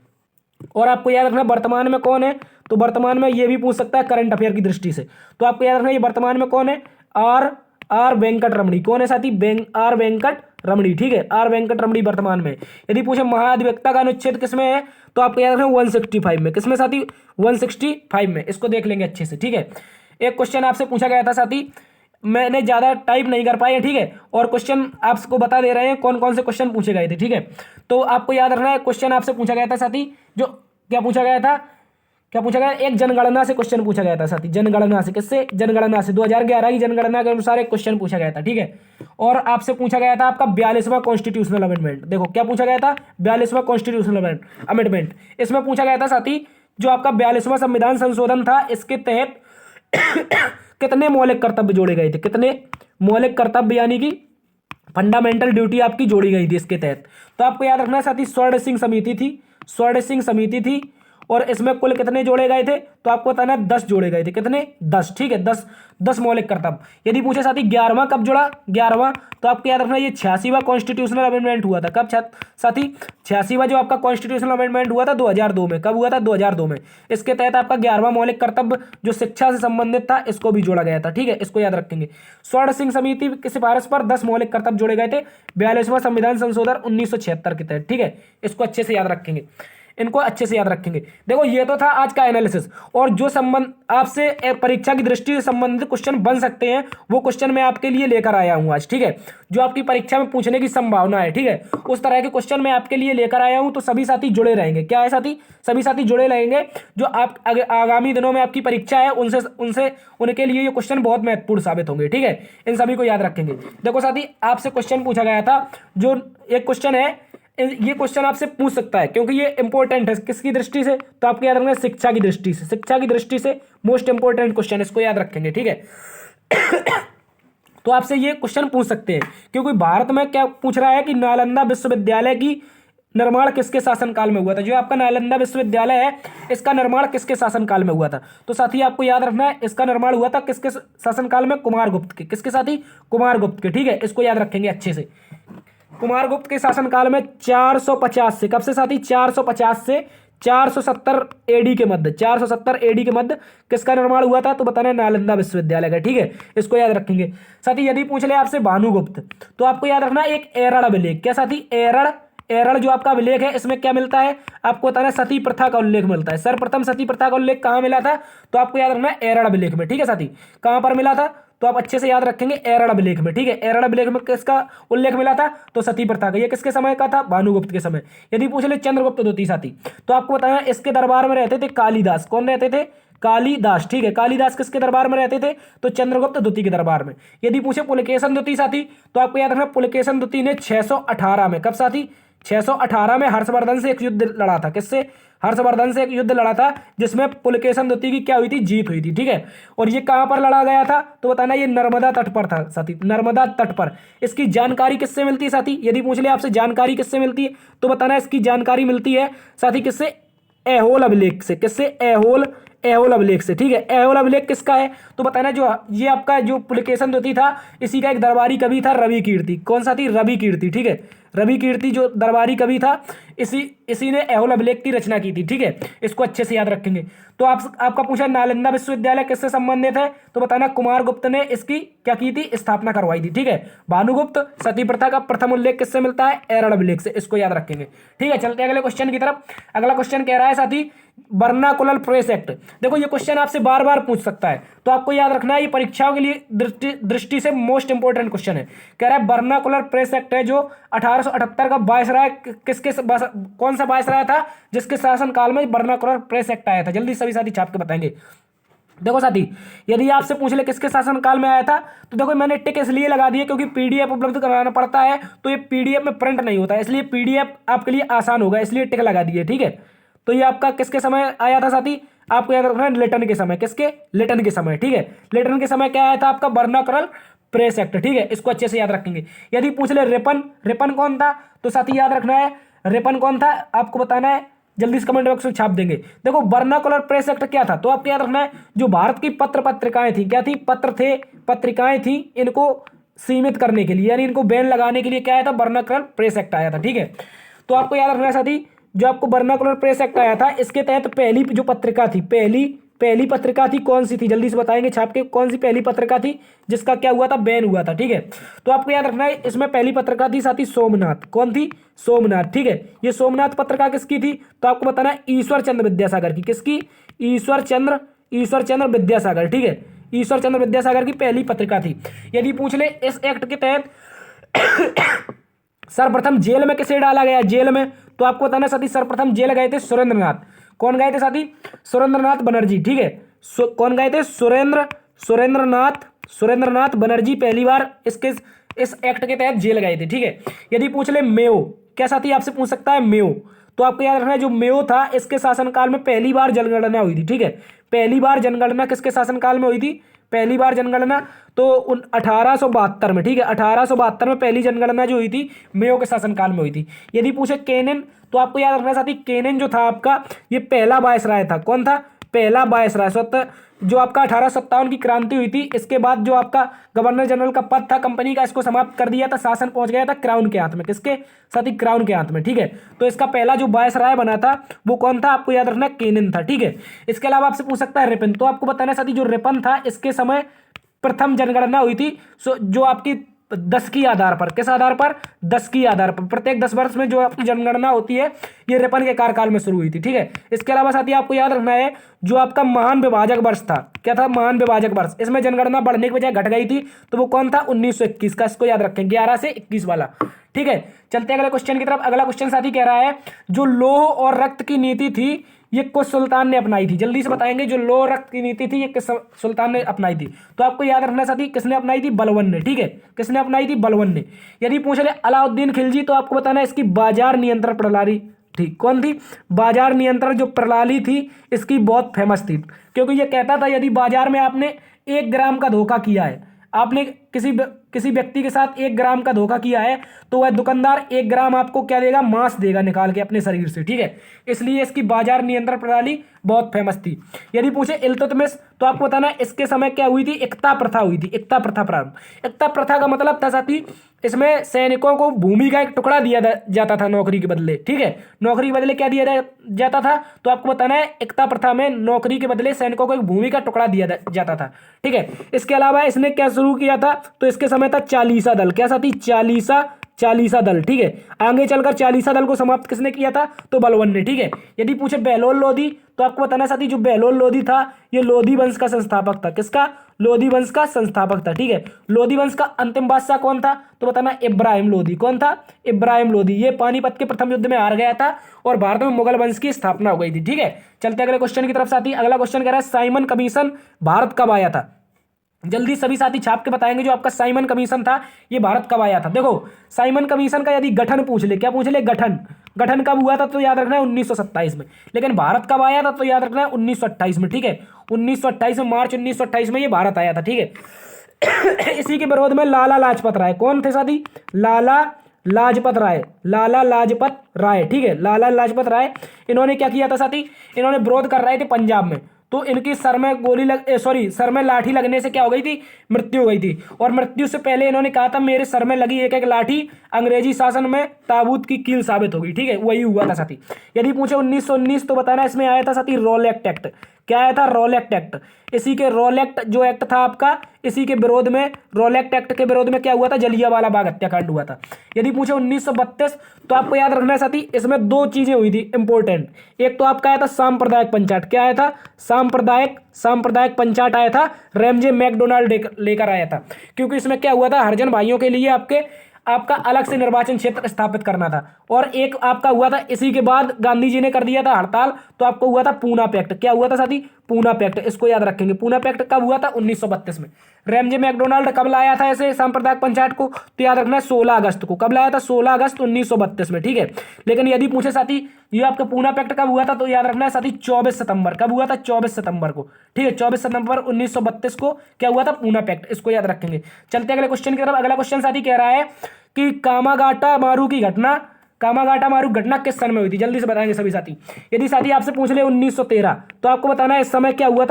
और आपको याद रखना वर्तमान में कौन है? तो वर्तमान में ये भी पूछ सकता है करंट अफेयर की दृष्टि से। तो आपको याद रखना ये वर्तमान में कौन है? आर वेंकट रमणी। कौन है साथी? आर वेंकट रमणी, ठीक है। आर वेंकट रमणी वर्तमान में। यदि पूछे महाधिवक्ता का अनुच्छेद किसमें है, तो आपको याद रखना 165 में। किसमें साथी? 165 में। इसको देख लेंगे अच्छे से, ठीक है। एक क्वेश्चन आपसे पूछा गया था साथी, मैंने ज़्यादा टाइप नहीं कर पाए, ठीक है। और क्वेश्चन आपको बता दे रहे हैं कौन कौन से क्वेश्चन पूछे गए थे, ठीक है। तो आपको याद रखना है, क्वेश्चन आपसे पूछा गया था साथी, जो क्या पूछा गया था? क्या पूछा गया? एक जनगणना से क्वेश्चन पूछा गया था साथी। जनगणना से, किससे? जनगणना से। 2011 की जनगणना के अनुसार एक क्वेश्चन पूछा गया था, ठीक है। और आपसे पूछा गया था आपका 42वां कॉन्स्टिट्यूशनल अमेंडमेंट। देखो क्या पूछा गया था? 42वां कॉन्स्टिट्यूशनल अमेंडमेंट। इसमें पूछा गया था साथी, जो आपका 42वां संविधान संशोधन था, इसके तहत कितने मौलिक कर्तव्य जोड़े गए थे? कितने मौलिक कर्तव्य, यानी कि फंडामेंटल ड्यूटी आपकी जोड़ी गई थी इसके तहत। तो आपको याद रखना है साथी, स्वर्ण सिंह समिति थी, स्वर्ण सिंह समिति थी। और इसमें कुल कितने जोड़े गए थे, तो आपको बताना है 10 जोड़े गए थे। कितने? 10। ठीक है, 10 मौलिक कर्तव्य। यदि पूछे साथी 11वां कब जुड़ा, 11वां, तो आपको याद रखना ये 86वां कॉन्स्टिट्यूशनल अमेंडमेंट हुआ था। कब साथी? 86वां जो आपका कॉन्स्टिट्यूशनल अमेंडमेंट हुआ था 2002 में। कब हुआ था? 2002 में। इसके तहत आपका 11वां मौलिक कर्तव्य जो शिक्षा से संबंधित था इसको भी जोड़ा गया था। ठीक है, इसको याद रखेंगे। स्वर्ण सिंह समिति की सिफारिश पर 10 मौलिक कर्तव्य जोड़े गए थे 42वां संविधान संशोधन 1976 के तहत। ठीक है, इसको अच्छे से याद रखेंगे, इनको अच्छे से याद रखेंगे। देखो ये तो था आज का एनालिसिस, और जो संबंध आपसे परीक्षा की दृष्टि से संबंधित क्वेश्चन बन सकते हैं वो क्वेश्चन मैं आपके लिए लेकर आया हूं आज। ठीक है, जो आपकी परीक्षा में पूछने की संभावना है, ठीक है, उस तरह के क्वेश्चन मैं आपके लिए लेकर आया हूं। तो सभी साथी जुड़े रहेंगे। क्या है साथी? सभी साथी जुड़े रहेंगे। जो आप आगामी दिनों में आपकी परीक्षा है उनके लिए ये क्वेश्चन बहुत महत्वपूर्ण साबित होंगे। ठीक है, इन सभी को याद रखेंगे। देखो साथी, आपसे क्वेश्चन पूछा गया था, जो एक क्वेश्चन है, ये क्वेश्चन आपसे पूछ सकता है क्योंकि ये इंपॉर्टेंट है। किसकी दृष्टि से? तो आपको याद रखना है शिक्षा की दृष्टि से। शिक्षा की दृष्टि से मोस्ट इंपॉर्टेंट क्वेश्चन, इसको याद रखेंगे। ठीक है तो आपसे ये क्वेश्चन पूछ सकते हैं क्योंकि भारत में क्या पूछ रहा है कि नालंदा विश्वविद्यालय की निर्माण किसके शासनकाल में हुआ था। जो आपका नालंदा विश्वविद्यालय है इसका निर्माण किसके शासनकाल में हुआ था? तो साथी आपको याद रखना है इसका निर्माण हुआ था किसके शासनकाल में? कुमारगुप्त के। किसके साथी? कुमारगुप्त के। ठीक है, इसको याद रखेंगे अच्छे से। कुमारगुप्त के शासनकाल में 450 से, कब से साथी? 450 से 470 एडी के मध्य, 470 एडी के मध्य किसका निर्माण हुआ था? तो बताना है नालंदा विश्वविद्यालय का। ठीक है, इसको याद रखेंगे साथी। यदि पूछ ले आपसे भानुगुप्त, तो आपको याद रखना है एक एरड़ अभिलेख। क्या साथी? एरड़ जो आपका अभिलेख है इसमें क्या मिलता है? आपको बताना है सती प्रथा का उल्लेख मिलता है। सर्वप्रथम सती प्रथा का उल्लेख कहां मिला था? तो आपको याद रखना है एरड़ अभिलेख में। ठीक है साथी, कहां पर मिला था? तो आप अच्छे से याद रखेंगे एरड़ अभिलेख में। ठीक है, एरड़ अभिलेख में किसका उल्लेख मिला था? तो सती प्रथा का। ये किसके समय का था? भानुगुप्त के समय। यदि पूछ ले चंद्रगुप्त द्वितीय साथी, तो आपको बताना है इसके दरबार में रहते थे कालिदास। कौन रहते थे? कालिदास। ठीक है, कालिदास किसके दरबार में रहते थे? तो चंद्रगुप्त द्वितीय के दरबार में। यदि पूछे पुलकेशन द्वितीय साथी, तो आपको याद रखना पुलकेशन द्वितीय ने 618 में, कब साथी? 618 में हर्षवर्धन से एक युद्ध लड़ा था। किससे? हर्षवर्धन से एक युद्ध लड़ा था जिसमें पुलकेशन द्वितीय की क्या हुई थी? जीत हुई थी। ठीक है, और ये कहां पर लड़ा गया था? तो बताना ये नर्मदा तट पर था साथी, नर्मदा तट पर। इसकी जानकारी किससे मिलती है साथी? यदि पूछ ले आपसे जानकारी किससे मिलती है, तो बताना इसकी जानकारी मिलती है साथी किससे? ऐहोल अभिलेख से। किससे? ऐहोल अभिलेख से। ठीक है, ऐहोल अभिलेख किसका है? तो बताना जो ये आपका जो पुलकेशन द्वितीय था इसी का एक दरबारी कवि था रवि कीर्ति। कौन सा थी? रवि कीर्ति। ठीक है, रवि कीर्ति जो दरबारी कवि था इसी ने ऐहोल अभिलेख की रचना की थी। ठीक है, इसको अच्छे से याद रखेंगे। तो आपका पूछा नालंदा विश्वविद्यालय किससे संबंधित है, तो बताना कुमारगुप्त ने इसकी क्या की थी? स्थापना करवाई थी। ठीक है, भानुगुप्त सती प्रथा का प्रथम उल्लेख किससे मिलता है? एरड़ अभिलेख से। इसको याद रखेंगे। ठीक है, चलते हैं अगले क्वेश्चन की तरफ। अगला क्वेश्चन कह रहा है साथी वर्नाकुलर प्रेस एक्ट। देखो ये क्वेश्चन आपसे बार बार पूछ सकता है, तो आपको याद रखना है ये परीक्षाओं के लिए दृष्टि से मोस्ट इंपोर्टेंट क्वेश्चन है। कह रहा है वर्नाकुलर प्रेस एक्ट है जो 1878 का वायसराय कौन सा वायसराय था जिसके शासनकाल में वर्नाकुलर प्रेस एक्ट आया था? जल्दी सभी साथी छाप के बताएंगे। देखो साथी, यदि आपसे पूछ ले किसके शासनकाल में आया था, तो देखो मैंने टिक इसलिए लगा दिया क्योंकि पीडीएफ उपलब्ध कराना पड़ता है, तो ये पीडीएफ में प्रिंट नहीं होता, इसलिए पीडीएफ आपके लिए आसान होगा, इसलिए टिक लगा दिए। ठीक है, तो ये आपका किसके समय आया था साथी? आपको याद रखना है लिटन के समय। किसके? लिटन के समय। ठीक है, लिटन के समय क्या आया था? आपका वर्नाकुलर प्रेस एक्ट। ठीक है, इसको अच्छे से याद रखेंगे। यदि पूछ ले रिपन कौन था, तो साथी याद रखना है रिपन कौन था, आपको बताना है, जल्दी से कमेंट बॉक्स में छाप देंगे। देखो वर्नाकुलर प्रेस एक्ट क्या था, तो आपको याद रखना है जो भारत की पत्रिकाएं थी, क्या थी? पत्र थे, पत्रिकाएं थी, इनको सीमित करने के लिए यानी इनको बैन लगाने के लिए क्या आया था? वर्नाकुलर प्रेस एक्ट आया था। ठीक है, तो आपको याद रखना है साथी जो आपको वर्नाकुलर प्रेस एक्ट आया था इसके तहत पहली जो पत्रिका थी, पहली पत्रिका थी कौन सी थी? जल्दी से बताएंगे छाप के, कौन सी पहली पत्रिका थी जिसका क्या हुआ था? बैन हुआ था। ठीक है, तो आपको याद रखना है इसमें पहली पत्रिका थी साथी सोमनाथ। कौन थी? सोमनाथ। ठीक है, ये सोमनाथ पत्रिका किसकी थी? तो आपको बताना है ईश्वर चंद्र विद्यासागर की। किसकी? ईश्वर चंद्र विद्यासागर। ठीक है, ईश्वर चंद्र विद्यासागर की पहली पत्रिका थी। यदि पूछ ले इस एक्ट के तहत सर्वप्रथम जेल में किसे डाला गया? जेल में, तो आपको बताना साथी सर्वप्रथम जेल गए थे सुरेंद्रनाथ। कौन गए थे साथी? सुरेंद्रनाथ बनर्जी। ठीक है, कौन गए थे? सुरेंद्रनाथ बनर्जी पहली बार इस एक्ट के तहत जेल गए थे। ठीक है, यदि पूछ ले मेयो, क्या साथी आपसे पूछ सकता है मेयो, तो आपको याद रखना है जो मेयो था इसके शासनकाल में पहली बार जनगणना हुई थी। ठीक है, पहली बार जनगणना किसके शासनकाल में हुई थी? पहली बार जनगणना तो 1872 में, ठीक है, 1872 में पहली जनगणना जो हुई थी मेयो के शासनकाल में हुई थी। यदि पूछे केनिन, तो आपको याद रखना साथी, केनिन जो था आपका ये पहला वायसराय था। कौन था? पहला वायसराय। स्वतः जो आपका 1857 की क्रांति हुई थी, इसके बाद जो आपका गवर्नर जनरल का पद था कंपनी का, इसको समाप्त कर दिया था, शासन पहुंच गया था क्राउन के हाथ में। किसके साथी? क्राउन के हाथ में, ठीक है। तो इसका पहला जो वायसराय बना था वो कौन था? आपको याद रखना केनिन था, ठीक है। इसके अलावा आपसे पूछ सकता है रिपन, तो आपको बताना साथी जो रिपन था इसके समय प्रथम जनगणना हुई थी, जो आपकी 10 की आधार पर, किस आधार पर? 10 की आधार पर। प्रत्येक 10 वर्ष में जो आपकी जनगणना होती है ये रिपन के कार्यकाल में शुरू हुई थी, ठीक है। इसके अलावा साथी आपको याद रखना है जो आपका महान विभाजक वर्ष था, क्या था? महान विभाजक वर्ष। इसमें जनगणना बढ़ने की बजाय घट गई थी, तो वो कौन था? 1921 का। इसको याद रखें, 11 से 21 वाला, ठीक है। चलते अगले क्वेश्चन की तरफ। अगला क्वेश्चन साथी कह रहा है जो लौह और रक्त की नीति थी ये किस सुल्तान ने अपनाई थी? जल्दी से बताएंगे, जो लौह रक्त की नीति थी ये किस सुल्तान ने अपनाई थी? तो आपको याद रखना साथी किसने अपनाई थी? बलबन ने, ठीक है। किसने अपनाई थी? बलबन ने। यदि पूछ ले अलाउद्दीन खिलजी, तो आपको बताना है इसकी बाजार नियंत्रण प्रणाली थी। कौन थी? बाजार नियंत्रण जो प्रणाली थी इसकी बहुत फेमस थी, क्योंकि ये कहता था यदि बाजार में आपने 1 ग्राम का धोखा किया है, आपने किसी व्यक्ति के साथ 1 ग्राम का धोखा किया है, तो वह दुकानदार 1 ग्राम आपको क्या देगा? मांस देगा निकाल के अपने शरीर से, ठीक है। इसलिए इसकी बाजार नियंत्रण प्रणाली बहुत फेमस थी। यदि पूछे इल्तुतमिश, तो आपको बताना है इसके समय क्या हुई थी? एकता प्रथा हुई थी। एकता प्रथा प्रारंभ। एकता प्रथा का मतलब था साथी इसमें सैनिकों को भूमि का एक टुकड़ा दिया जाता था नौकरी के बदले, ठीक है। नौकरी के बदले क्या दिया जाता था? तो आपको बताना है एकता प्रथा में नौकरी के बदले सैनिकों को एक भूमि का टुकड़ा दिया जाता था, ठीक है। इसके अलावा इसने क्या शुरू किया था? तो इसके समय था चालीसा दल। क्या साथी? चालीसा दल, ठीक है। आगे चलकर चालीसा दल को समाप्त किसने किया था? तो बलबन ने, ठीक है। यदि पूछे बहलोल लोधी, तो आपको बताना साथी जो बहलोल लोधी था ये लोधी वंश का संस्थापक था। किसका? लोधी वंश का संस्थापक था, ठीक है। लोधी वंश का अंतिम बादशाह कौन था? तो बताना इब्राहिम लोधी। कौन था? इब्राहिम लोधी। ये पानीपत के प्रथम युद्ध में हार गया था और भारत में मुगल वंश की स्थापना हो गई थी, ठीक है। चलते अगले क्वेश्चन की तरफ साथी। अगला क्वेश्चन कह रहा है साइमन कमीशन भारत कब आया था? जल्दी सभी साथी छाप के बताएंगे जो आपका साइमन कमीशन था ये भारत कब आया था। देखो साइमन कमीशन का यदि गठन पूछ ले, क्या पूछ ले? गठन कब हुआ था? तो याद रखना है 1927 में। लेकिन भारत कब आया था? तो याद रखना है 1928 में, ठीक है। 1928 में, मार्च 1928 में ये भारत आया था, ठीक है। इसी के विरोध में लाला लाजपत राय, कौन थे साथी? लाला लाजपत राय, ठीक है। लाला लाजपत राय, इन्होंने क्या किया था साथी? इन्होंने विरोध कर रहे थे पंजाब में, तो इनकी सर में सर में लाठी लगने से क्या हो गई थी? मृत्यु हो गई थी। और मृत्यु से पहले इन्होंने कहा था मेरे सर में लगी एक एक लाठी अंग्रेजी शासन में ताबूत की कील साबित होगी, ठीक है। वही हुआ था साथी। यदि पूछे 1919, तो बताना इसमें आया था साथी रॉलेक्ट एक्ट। क्या आया था? रॉलेक्ट एक्ट। इसी के रॉलेक्ट जो एक्ट था आपका, इसी के विरोध में, रॉलेक्ट एक्ट के विरोध में क्या हुआ था? जलियांवाला बाग हत्याकांड हुआ था। यदि पूछे 1932, तो आपको याद रखना है साथी इसमें 2 चीजें हुई थी इंपॉर्टेंट। एक तो आपका आया था सांप्रदायिक पंचायत। क्या आया था? सांप्रदायिक पंचायत आया था, रैमजे मैकडोनाल्ड लेकर आया था। क्योंकि इसमें क्या हुआ था? हरिजन भाइयों के लिए आपका अलग से निर्वाचन क्षेत्र स्थापित करना था। और एक आपका हुआ था, इसी के बाद गांधी जी ने कर दिया था हड़ताल, तो आपको हुआ था पूना पैक्ट। क्या हुआ था साथी? पूना पैक्ट। इसको याद रखेंगे। पूना पैक्ट कब हुआ था? 1932 में। रैमजे मैकडोनाल्ड कब लाया था ऐसे सांप्रदायिक पंचायत को? तो याद रखना है 16 अगस्त को। कब लाया था? 16 अगस्त 1932 में, ठीक है। लेकिन यदि पूछे साथी ये आपका पूना पैक्ट कब हुआ था, तो याद रखना है साथी 24 सितंबर। कब हुआ था? 24 सितंबर को, ठीक है। 24 सितंबर 1932 को क्या हुआ था? पूना पैक्ट। इसको याद रखेंगे। चलते अगले क्वेश्चन की तरफ। अगला क्वेश्चन साथी कह रहा है कि कामागाटा मारू घटना किस सन में हुई थी? जल्दी से बताएंगे सभी साथी। यदि साथी आपसे पूछ ले 1913, तो आपको बताना है इस समय क्या हुआ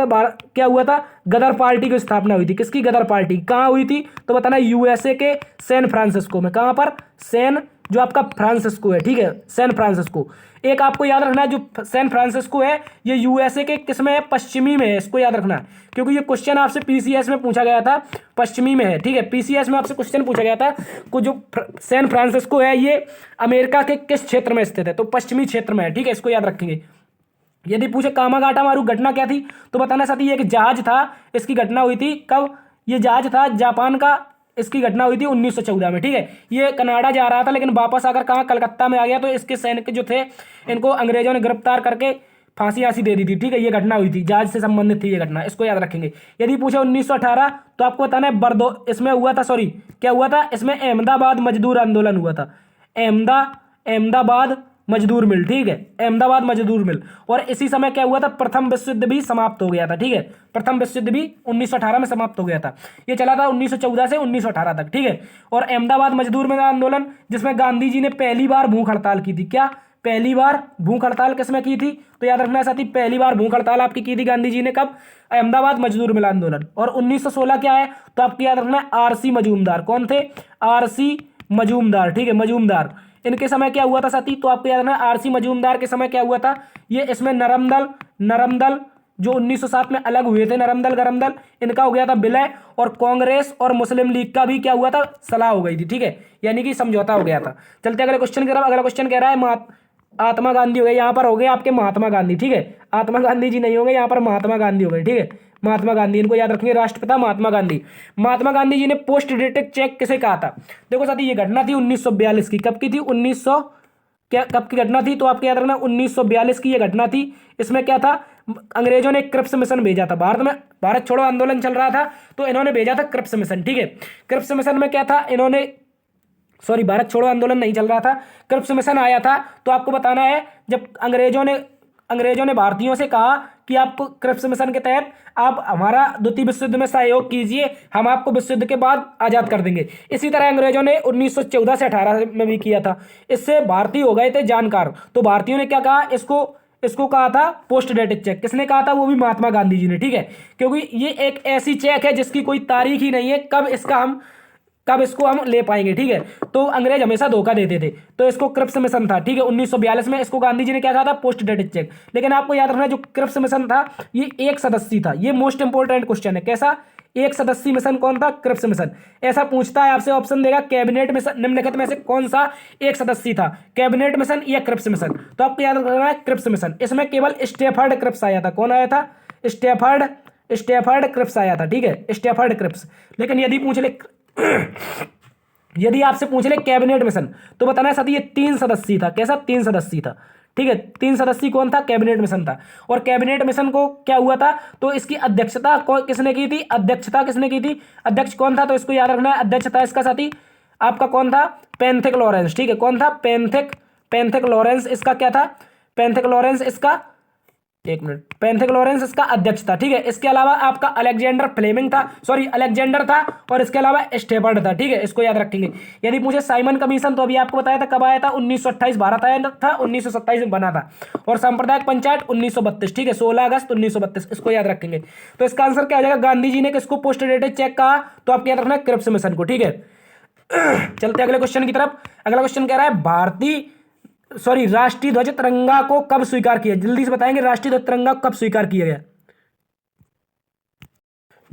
था? गदर पार्टी की स्थापना हुई थी। किसकी? गदर पार्टी। कहां हुई थी? तो बताना यूएसए के सैन फ्रांसिस्को में। कहां पर? जो आपका फ्रांसिस्को है, ठीक है, सैन फ्रांसिस्को। एक आपको याद रखना है जो सैन फ्रांसिस्को है ये यूएसए के किस में है? पश्चिमी में है। इसको याद रखना है क्योंकि ये क्वेश्चन आपसे पीसीएस में पूछा गया था, पश्चिमी में है, ठीक है। पीसीएस में आपसे क्वेश्चन पूछा गया था को जो सैन फ्रांसिस्को है ये अमेरिका के किस क्षेत्र में स्थित है? तो पश्चिमी क्षेत्र में है, ठीक है। इसको याद रखेंगे। यदि पूछे कामागाटा मारू घटना क्या थी, तो बताना साथी एक जहाज था, इसकी घटना हुई थी कब? ये जहाज था जापान का, इसकी घटना हुई थी 1914 में, ठीक है। ये कनाडा जा रहा था लेकिन वापस आकर कहाँ? कलकत्ता में आ गया। तो इसके सैनिक जो थे इनको अंग्रेजों ने गिरफ्तार करके फांसी दे दी थी, ठीक है। ये घटना हुई थी, जहाज से संबंधित थी ये घटना। इसको याद रखेंगे। यदि पूछे 1918, तो आपको बताना है इसमें हुआ था, क्या हुआ था? इसमें अहमदाबाद मजदूर आंदोलन हुआ था। अहमदाबाद मजदूर मिल, ठीक है, अहमदाबाद मजदूर मिल। और इसी समय क्या हुआ था, प्रथम विश्व युद्ध भी समाप्त हो गया था, ठीक है, प्रथम विश्व युद्ध भी 1918 में समाप्त हो गया था। ये चला था 1914 से 1918 तक, ठीक है। और अहमदाबाद मजदूर मिल आंदोलन, जिसमें गांधी जी ने पहली बार भूख हड़ताल की थी। क्या पहली बार भूख हड़ताल किसमें की थी, तो याद रखना साथी, पहली बार भूख हड़ताल आपकी की थी गांधी जी ने, कब, अहमदाबाद मजदूर मिल आंदोलन। और 1916 क्या है, तो आपको याद रखना है आरसी मजूमदार। कौन थे, आरसी मजूमदार, ठीक है, मजूमदार। इनके समय क्या हुआ था साथी, तो आपको याद रखना है आरसी मजूमदार के समय क्या हुआ था, ये इसमें नरमदल जो 1907 में अलग हुए थे, नरमदल गरमदल, इनका हो गया था विलय। और कांग्रेस और मुस्लिम लीग का भी क्या हुआ था, सलाह हो गई थी, ठीक है, यानी कि समझौता हो गया था। चलते अगले क्वेश्चन की तरफ। अगला क्वेश्चन कह रहा है महात्मा गांधी हो गए, यहाँ पर हो गए आपके महात्मा गांधी, ठीक है, महात्मा गांधी जी नहीं होंगे, यहाँ पर महात्मा गांधी हो गए, ठीक है, महात्मा गांधी, इनको याद रखेंगे, राष्ट्रपिता महात्मा गांधी। महात्मा गांधी जी ने पोस्ट डेटेड चेक किसे कहा था, देखो साथी ये घटना थी 1942 की, कब की थी, 1900 क्या कब की घटना थी, तो आपको याद रखना 1942 की ये घटना थी। इसमें क्या था, अंग्रेजों ने क्रिप्स मिशन भेजा था भारत में, भारत छोड़ो आंदोलन चल रहा था, तो इन्होंने भेजा था क्रिप्स मिशन, ठीक है। क्रिप्स मिशन में क्या था, इन्होंने, सॉरी, भारत छोड़ो आंदोलन नहीं चल रहा था, क्रिप्स मिशन आया था। तो आपको बताना है, जब अंग्रेजों ने भारतीयों से कहा कि आपको क्रिप्स मिशन के तहत आप हमारा द्वितीय विश्व युद्ध में सहयोग कीजिए, हम आपको विश्व युद्ध के बाद आज़ाद कर देंगे। इसी तरह अंग्रेजों ने 1914 से 18 में भी किया था। इससे भारतीय हो गए थे जानकार। तो भारतीयों ने क्या कहा, इसको कहा था पोस्ट डेटेड चेक। किसने कहा था, वो भी महात्मा गांधी जी ने, ठीक है, क्योंकि ये एक ऐसी चेक है जिसकी कोई तारीख ही नहीं है, कब इसको हम ले पाएंगे, ठीक है। तो अंग्रेज हमेशा धोखा देते थे, तो इसको क्रिप्स मिशन था, ठीक है, 1942 में इसको गांधी जी ने क्या कहा था, पोस्ट डेटेड चेक। लेकिन आपको याद रखना, जो क्रिप्स मिशन था ये एक सदस्यीय था। ये मोस्ट इंपोर्टेंट क्वेश्चन है, कैसा, एक सदस्यीय मिशन कौन था, क्रिप्स मिशन। ऐसा पूछता है आपसे, ऑप्शन देगा कैबिनेट मिशन निम्नलिखित में से कौन सा एक सदस्यीय था, कैबिनेट मिशन या क्रिप्स मिशन। तो आपको याद रखना है क्रिप्स मिशन। इसमें केवल स्टेफर्ड क्रिप्स आया था। कौन आया था, स्टेफर्ड क्रिप्स आया था, ठीक है, स्टेफर्ड क्रिप्स। लेकिन यदि आपसे पूछ ले कैबिनेट मिशन, तो बताना है साथी ये 3 सदस्यीय था। कैसा, 3 सदस्यीय था, ठीक है, 3 सदस्यीय कौन था, कैबिनेट मिशन था। और कैबिनेट मिशन को क्या हुआ था, तो इसकी अध्यक्षता किसने की थी, अध्यक्ष कौन था, तो इसको याद रखना है, अध्यक्ष था इसका साथी आपका कौन था, पेंथिक लॉरेंस, ठीक है, कौन था, पेंथिक लॉरेंस इसका क्या था, पेंथिक लॉरेंस इसका, एक मिनट, पेंथिक लॉरेंस इसका अध्यक्ष था, ठीक है। इसके अलावा आपका अलेक्जेंडर फ्लेमिंग था, सॉरी अलेक्जेंडर था, और इसके अलावा स्टेफर्ड था, ठीक है, इसको याद रखेंगे। यदि मुझे साइमन कमीशन, तो अभी आपको बताया था कब आया था, 1928 भारत आया था, 1927 में बना था। और सांप्रदायिक पंचायत 1932, ठीक है, 16 अगस्त 1932, इसको याद रखेंगे। तो इसका आंसर क्या हो जाएगा, गांधी जी ने किसको पोस्ट डेटेड चेक कहा, तो आपको याद रखना है क्रिप्स मिशन को, ठीक है। चलते अगले क्वेश्चन की तरफ। अगला क्वेश्चन कह रहा है राष्ट्रीय ध्वज तिरंगा को कब स्वीकार किया, जल्दी से बताएंगे, राष्ट्रीय ध्वज तिरंगा को कब स्वीकार किया गया,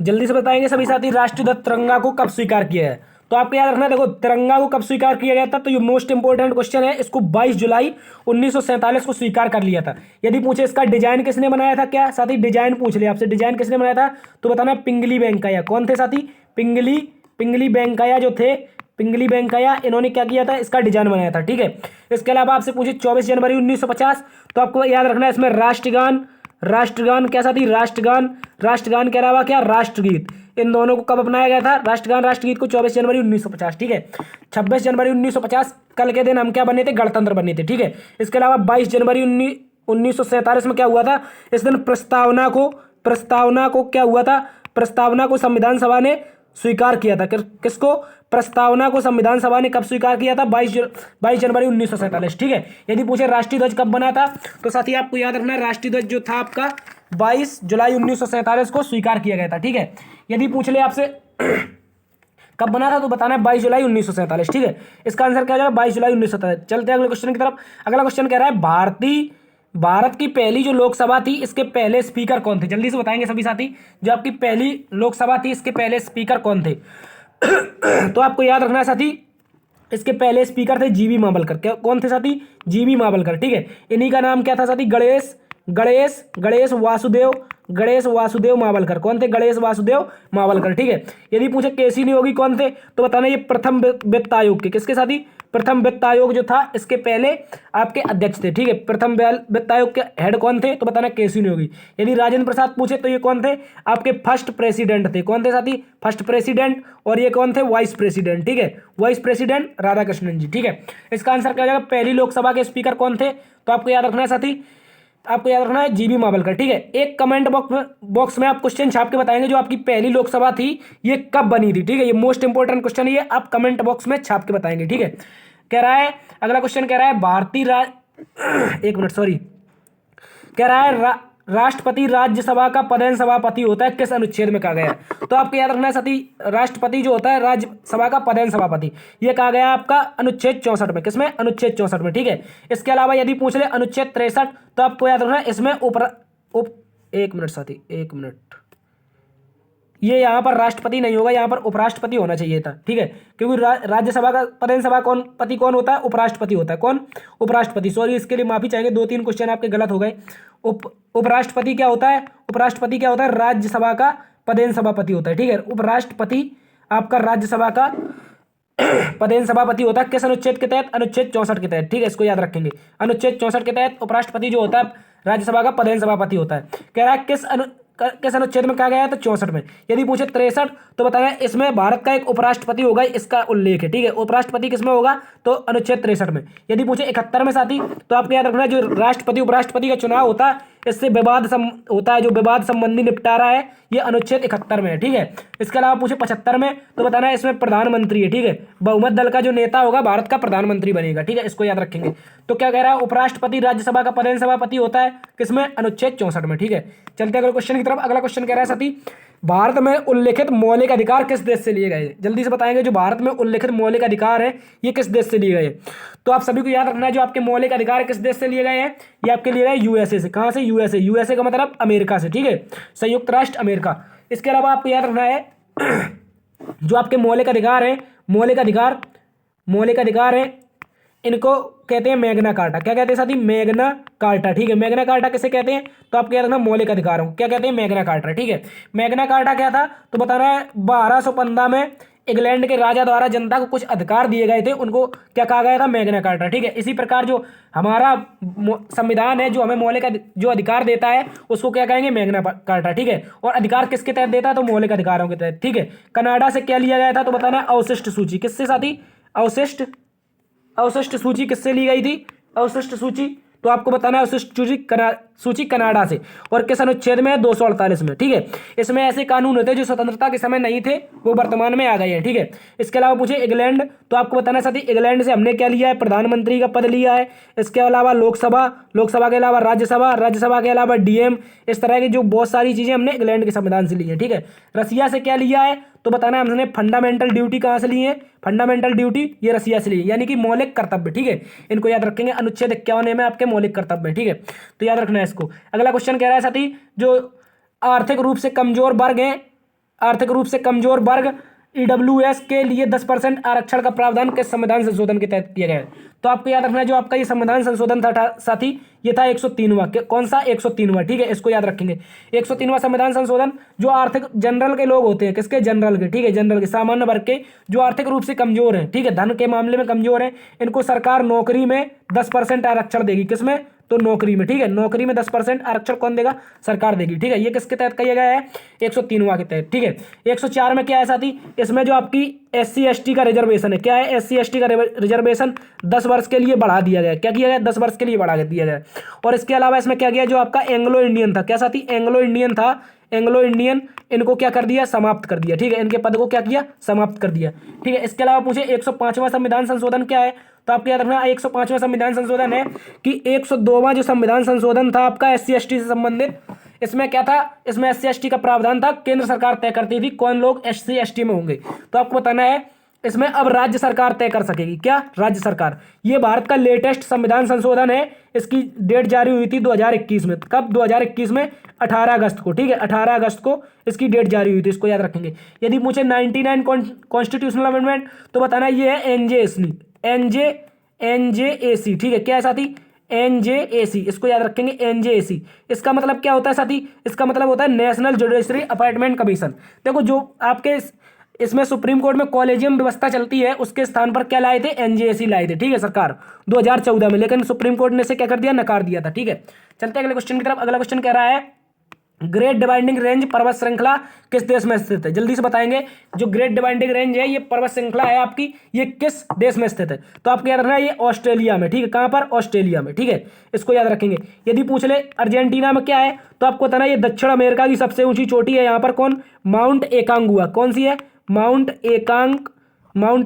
जल्दी से बताएंगे सभी साथी, राष्ट्रीय ध्वज तिरंगा को कब स्वीकार किया है। तो आपको याद रखना है, देखो तिरंगा को कब स्वीकार किया गया था, तो ये मोस्ट इंपोर्टेंट क्वेश्चन है। इसको 22 जुलाई 1947 को स्वीकार कर लिया था। यदि पूछे इसका डिजाइन किसने बनाया था, क्या साथी डिजाइन पूछ लिया आपसे, डिजाइन किसने बनाया था, तो बताना पिंगली वेंकैया। कौन थे साथी, पिंगली वेंकैया जो थे, पिंगली वेंकैया, इन्होंने क्या किया था, इसका डिजाइन बनाया था, ठीक है। इसके अलावा आपसे पूछे 24 जनवरी 1950, तो आपको याद रखना है इसमें राष्ट्रगान क्या साथी, राष्ट्रगान के अलावा क्या, राष्ट्रगीत, इन दोनों को कब अपनाया गया था, राष्ट्रगान राष्ट्रगीत को 24 जनवरी 1950, ठीक है। 26 जनवरी 1950 कल के दिन हम क्या बने थे, गणतंत्र बने थे, ठीक है। इसके अलावा 22 जनवरी 1947 में क्या हुआ था, इस दिन प्रस्तावना को क्या हुआ था, प्रस्तावना को संविधान सभा ने स्वीकार किया था। किसको, प्रस्तावना को संविधान सभा ने कब स्वीकार किया था, 22 जनवरी 1947, ठीक है। यदि पूछे राष्ट्रीय ध्वज कब बना था, तो साथी आपको याद रखना है राष्ट्रीय ध्वज जो था आपका 22 जुलाई 1947 को स्वीकार किया गया था, ठीक है। यदि पूछ ले आपसे कब बना था, तो बताना है 22 जुलाई 1947, ठीक है। इसका आंसर क्या हो जाएगा, 22 जुलाई 1947। चलते हैं अगले क्वेश्चन की तरफ। अगला क्वेश्चन कह रहा है भारत की पहली जो लोकसभा थी, इसके पहले स्पीकर कौन थे, जल्दी से बताएंगे सभी साथी, जो आपकी पहली लोकसभा थी इसके पहले स्पीकर कौन थे। तो आपको याद रखना है साथी, इसके पहले स्पीकर थे जीवी मावलकर। क्या कौन थे साथी, जीवी मावलकर, ठीक है। इन्हीं का नाम क्या था साथी, गणेश गणेश वासुदेव मावलकर। कौन थे? गणेश वासुदेव मावलकर। ठीक है। यदि पूछे केसी नियोगी कौन थे, तो बताना ये प्रथम वित्त आयोग के किसके साथ ही, प्रथम वित्त आयोग जो था इसके पहले आपके अध्यक्ष थे। ठीक है। प्रथम वित्त आयोग के हेड कौन थे, तो बताना केसी नियोगी। यदि राजेंद्र प्रसाद पूछे तो ये कौन थे, आपके फर्स्ट प्रेसिडेंट थे। कौन थे साथी? First president. और ये कौन थे? Vice president. ठीक है। वाइस प्रेसिडेंट राधाकृष्णन जी। ठीक है। इसका आंसर क्या हो जाएगा? पहली लोकसभा के स्पीकर कौन थे, तो आपको याद रखना है साथी, आपको याद रखना है जीबी मावलकर। ठीक है। एक कमेंट बॉक्स में आप क्वेश्चन छाप के बताएंगे जो आपकी पहली लोकसभा थी ये कब बनी थी। ठीक है। ये मोस्ट इंपोर्टेंट क्वेश्चन है, ये आप कमेंट बॉक्स में छाप के बताएंगे। ठीक है। कह रहा है अगला क्वेश्चन, कह रहा है भारतीय एक मिनट सॉरी, कह रहा है राष्ट्रपति राज्यसभा का पदेन सभापति होता है, किस अनुच्छेद में कहा गया है? तो आपको याद रखना है साथी, राष्ट्रपति जो होता है राज्यसभा का पदेन सभापति, ये कहा गया है आपका अनुच्छेद 64 में। किसमें? अनुच्छेद 64 में। ठीक है। इसके अलावा यदि पूछ ले अनुच्छेद 63, तो आपको याद रखना है इसमें एक मिनट साथी, एक मिनट, ये यहाँ पर राष्ट्रपति नहीं होगा, यहाँ पर उपराष्ट्रपति होना चाहिए था। ठीक है। क्योंकि राज्यसभा का पदेन सभापति कौन होता है? उपराष्ट्रपति होता है। कौन? उपराष्ट्रपति। सॉरी, इसके लिए माफी चाहेंगे, 2-3 क्वेश्चन आपके गलत हो गए। उपराष्ट्रपति क्या होता है? उपराष्ट्रपति क्या होता है? राज्यसभा का पदेन सभापति होता है। ठीक है। उपराष्ट्रपति आपका राज्यसभा का पदेन सभापति होता है। किस अनुच्छेद के तहत? अनुच्छेद 64 के तहत। ठीक है। इसको याद रखेंगे, अनुच्छेद 64 के तहत उपराष्ट्रपति जो होता है राज्यसभा का पदेन सभापति होता है। कह रहा है किस अनुच्छेद में कहा गया है, तो 64 में। यदि पूछे 63, तो बताना है इसमें भारत का एक उपराष्ट्रपति होगा, इसका उल्लेख है। ठीक है। उपराष्ट्रपति किसमें होगा, तो अनुच्छेद 63 में। यदि पूछे 71 में साथी, तो आपको याद रखना है जो राष्ट्रपति उपराष्ट्रपति का चुनाव होता है इससे विवाद होता है, जो विवाद संबंधी निपटारा है, ये अनुच्छेद 71 में है। ठीक है। इसके अलावा पूछे 75 में, तो बताना है इसमें प्रधानमंत्री है। ठीक है। बहुमत दल का जो नेता होगा भारत का प्रधानमंत्री बनेगा। ठीक है। इसको याद रखेंगे। तो क्या कह रहा है? उपराष्ट्रपति राज्यसभा का पदेन सभापति होता है किसमें? अनुच्छेद 64 में। ठीक है। चलते अगले क्वेश्चन की तरफ। अगला क्वेश्चन कह रहा है साथी, भारत में उल्लिखित मौलिक अधिकार किस देश से लिए गए? जल्दी से बताएंगे, जो भारत में उल्लिखित मौलिक अधिकार है ये किस देश से लिए गए? तो आप सभी को याद रखना है जो आपके मौलिक अधिकार किस देश से लिए गए हैं, ये आपके लिए गए यूएसए से। कहां से? यूएसए। यूएसए का मतलब अमेरिका से। ठीक है। संयुक्त राष्ट्र अमेरिका। इसके अलावा आपको याद रखना है जो आपके मौलिक अधिकार है, मौलिक अधिकार है, इनको कहते हैं मैग्ना कार्टा। क्या कहते हैं साथी? Magna carta. ठीक है। मैग्ना कार्टा किसे कहते हैं, तो आपको याद रखना मौलिक अधिकारों क्या कहते हैं? Magna carta. ठीक है। मैग्ना कार्टा क्या था, तो बताना है 1215 में इंग्लैंड के राजा द्वारा जनता को कुछ अधिकार दिए गए थे, उनको क्या कहा गया था? Magna carta. ठीक है। इसी प्रकार जो हमारा संविधान है जो हमें मौलिक जो अधिकार देता है उसको क्या कहेंगे? Magna carta. ठीक है। और अधिकार किसके तहत देता है, तो मौलिक अधिकारों के तहत। ठीक है। कनाडा से क्या लिया गया था, तो बताना है अवशिष्ट सूची। किससे साथी? अवशिष्ट सूची किससे ली गई थी? अवशिष्ट सूची, तो आपको बताना है अवशिष्ट सूची कनाडा से। और किस अनुच्छेद में है? 248 में। ठीक है। इसमें ऐसे कानून होते हैं जो स्वतंत्रता के समय नहीं थे, वो वर्तमान में आ गए हैं। ठीक है। इसके अलावा पूछे इंग्लैंड, तो आपको बताना है साथी इंग्लैंड से हमने क्या लिया है? प्रधानमंत्री का पद लिया है। इसके अलावा लोकसभा के अलावा राज्यसभा के अलावा डीएम, इस तरह की जो बहुत सारी चीजें हमने इंग्लैंड के संविधान से ली है। ठीक है। रसिया से क्या लिया है, तो बताना है हमने फंडामेंटल ड्यूटी कहां से ली है? फंडामेंटल ड्यूटी ये रसिया से ली है, यानी कि मौलिक कर्तव्य। ठीक है। इनको याद रखेंगे, अनुच्छेद 51 में आपके मौलिक कर्तव्य। ठीक है। तो याद रखना है इसको। अगला क्वेश्चन कह रहा है साथी, जो आर्थिक रूप से कमजोर वर्ग हैं, आर्थिक रूप से कमजोर वर्ग ईडब्ल्यूएस के लिए 10% आरक्षण का प्रावधान किस संविधान संशोधन के तहत किया गया है? तो आपको याद रखना है जो आपका ये संविधान संशोधन था साथी, ये था 103वां। कौन सा? 103वां। ठीक है। इसको याद रखेंगे। 103वां संविधान संशोधन जो आर्थिक जनरल के लोग होते हैं, किसके? जनरल के। ठीक है। जनरल के, सामान्य वर्ग के, जो आर्थिक रूप से कमजोर हैं, ठीक है, धन के मामले में कमजोर हैं, इनको सरकार नौकरी में 10% आरक्षण देगी। किसमें? तो नौकरी में। ठीक है। नौकरी में 10% आरक्षण कौन देगा? सरकार देगी। ठीक है। ये किसके तहत किया गया है? 103वां के तहत। ठीक है। 104 में क्या है साथी, इसमें जो आपकी SC/ST का रिजर्वेशन है, क्या है? SC/ST का रिजर्वेशन 10 वर्ष के लिए बढ़ा दिया गया। क्या किया गया? 10 वर्ष के लिए बढ़ा दिया गया। और इसके अलावा इसमें क्या किया, जो आपका एंग्लो इंडियन था, क्या साथी? एंग्लो इंडियन था, एंग्लो इंडियन, इनको क्या कर दिया? समाप्त कर दिया। ठीक है। इनके पद को क्या किया? समाप्त कर दिया। ठीक है। इसके अलावा पूछे 105वां संविधान संशोधन क्या है, तो आपको याद रखना 105वां संविधान संशोधन है कि 102वां जो संविधान संशोधन था आपका SC/ST से संबंधित, इसमें क्या था? इसमें SC/ST का प्रावधान था, केंद्र सरकार तय करती थी कौन लोग SC/ST में होंगे। तो आपको बताना है इसमें अब राज्य सरकार तय कर सकेगी। क्या? राज्य सरकार। ये भारत का लेटेस्ट संविधान संशोधन है, इसकी डेट जारी हुई थी 2021 में। कब? 2021 में 18 अगस्त को। ठीक है। 18 अगस्त को इसकी डेट जारी हुई थी, इसको याद रखेंगे। यदि मुझे 99 कॉन्स्टिट्यूशनल अमेंडमेंट, तो बताना ये है NJAC। ठीक है। क्या है साथी? NJAC, इसको याद रखेंगे NJAC। इसका मतलब क्या होता है साथी? इसका मतलब होता है नेशनल जुडिशरी अपॉइंटमेंट कमीशन। देखो जो आपके इसमें सुप्रीम कोर्ट में कॉलेजियम व्यवस्था चलती है उसके स्थान पर क्या लाए थे? NJAC लाए थे, ठीक है सरकार 2014 में, लेकिन सुप्रीम कोर्ट ने इसे क्या कर दिया? नकार दिया था, ठीक है। चलते हैं अगले क्वेश्चन की तरफ। अगला क्वेश्चन कह रहा है ग्रेट डिवाइडिंग रेंज पर्वत श्रृंखला किस देश में स्थित है? जल्दी से बताएंगे। जो ग्रेट डिवाइडिंग रेंज है, ये पर्वत श्रृंखला है आपकी, ये किस देश में स्थित है? तो आपको याद रखना है ये ऑस्ट्रेलिया में, ठीक है। कहां पर? ऑस्ट्रेलिया में, ठीक है। इसको याद रखेंगे। यदि पूछ ले अर्जेंटीना में क्या है, तो आपको बताना ये दक्षिण अमेरिका की सबसे ऊंची चोटी है। यहाँ पर कौन? माउंट एकांगुआ। कौन सी है? माउंट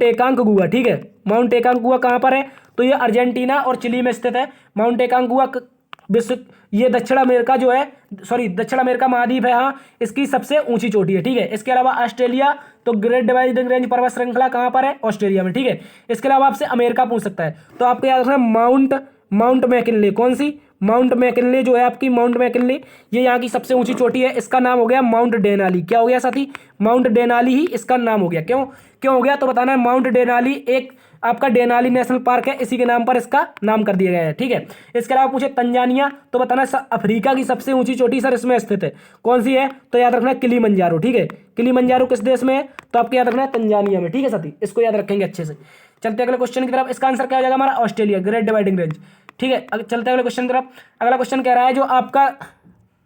एकांकगुआ, ठीक है। माउंट एकांकगुआ कहां पर है? तो ये अर्जेंटीना और चिली में स्थित है। माउंट एकांकगुआ विश्व, ये दक्षिण अमेरिका जो है, सॉरी दक्षिण अमेरिका महाद्वीप है, हाँ, इसकी सबसे ऊंची चोटी है, ठीक है। इसके अलावा ऑस्ट्रेलिया, तो ग्रेट डिवाइडिंग रेंज पर्वत श्रृंखला कहां पर है? ऑस्ट्रेलिया में, ठीक है। इसके अलावा आपसे अमेरिका पूछ सकता है, तो आपको याद रखना माउंट मैकिनले। कौन सी? माउंट मैकिनले जो है आपकी, माउंट मैकिनले ये यहाँ की सबसे ऊंची चोटी है। इसका नाम हो गया माउंट डेनाली। क्या हो गया साथी? माउंट डेनाली ही इसका नाम हो गया। क्यों हो गया? तो बताना है माउंट डेनाली एक आपका डेनाली नेशनल पार्क है, इसी के नाम पर इसका नाम कर दिया गया है, ठीक है। इसके अलावा पूछे तंजानिया, तो बताना अफ्रीका की सबसे ऊंची चोटी सर इसमें स्थित है। कौन सी है? तो याद रखना किलिमंजारो, ठीक है। किलिमंजारो किस देश में है? तो आपको याद रखना है तंजानिया में, ठीक है साथी। इसको याद रखेंगे अच्छे से। चलते अगले क्वेश्चन की तरफ। इसका आंसर क्या हो जाएगा हमारा? ऑस्ट्रेलिया, ग्रेट डिवाइडिंग रेंज, ठीक है। चलते अगले क्वेश्चन की तरफ। अगला क्वेश्चन कह रहा है जो आपका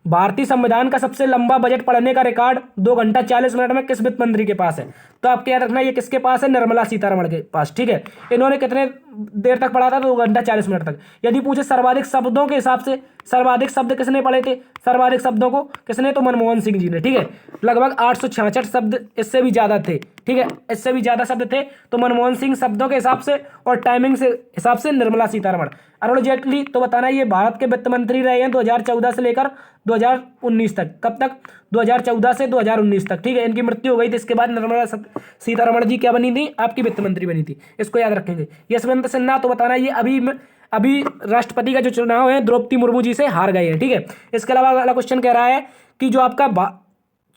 भारतीय संविधान का सबसे लंबा बजट पढ़ने का रिकॉर्ड 2 घंटा 40 मिनट में किस वित्त मंत्री के पास है? तो आपको याद रखना ये किसके पास है? निर्मला सीतारमण के पास, ठीक है। इन्होंने कितने देर तक पढ़ा था? 2 घंटा 40 मिनट तक। यदि पूछे सर्वाधिक शब्दों के हिसाब से, सर्वाधिक शब्द किसने पढ़े थे? सर्वाधिक शब्दों को किसने? तो मनमोहन सिंह जी ने, ठीक है। लगभग 866 शब्द, इससे भी ज्यादा थे, ठीक है, इससे भी ज्यादा शब्द थे। तो मनमोहन सिंह शब्दों के हिसाब से और टाइमिंग से हिसाब से निर्मला सीतारमण। अरुण जेटली, तो बताना ये भारत के वित्त मंत्री रहे हैं 2014 से लेकर 2019 तक। कब तक? 2014 से 2019 तक, ठीक है। इनकी मृत्यु हो गई थी, इसके बाद निर्मला सीतारमण जी क्या बनी थी? आपकी वित्त मंत्री बनी थी। इसको याद रखेंगे। यशवंत सिन्हा, तो बताना ये अभी राष्ट्रपति का जो चुनाव है द्रौपदी मुर्मू जी से हार गए हैं, ठीक है। इसके अलावा अगला क्वेश्चन कह रहा है कि जो आपका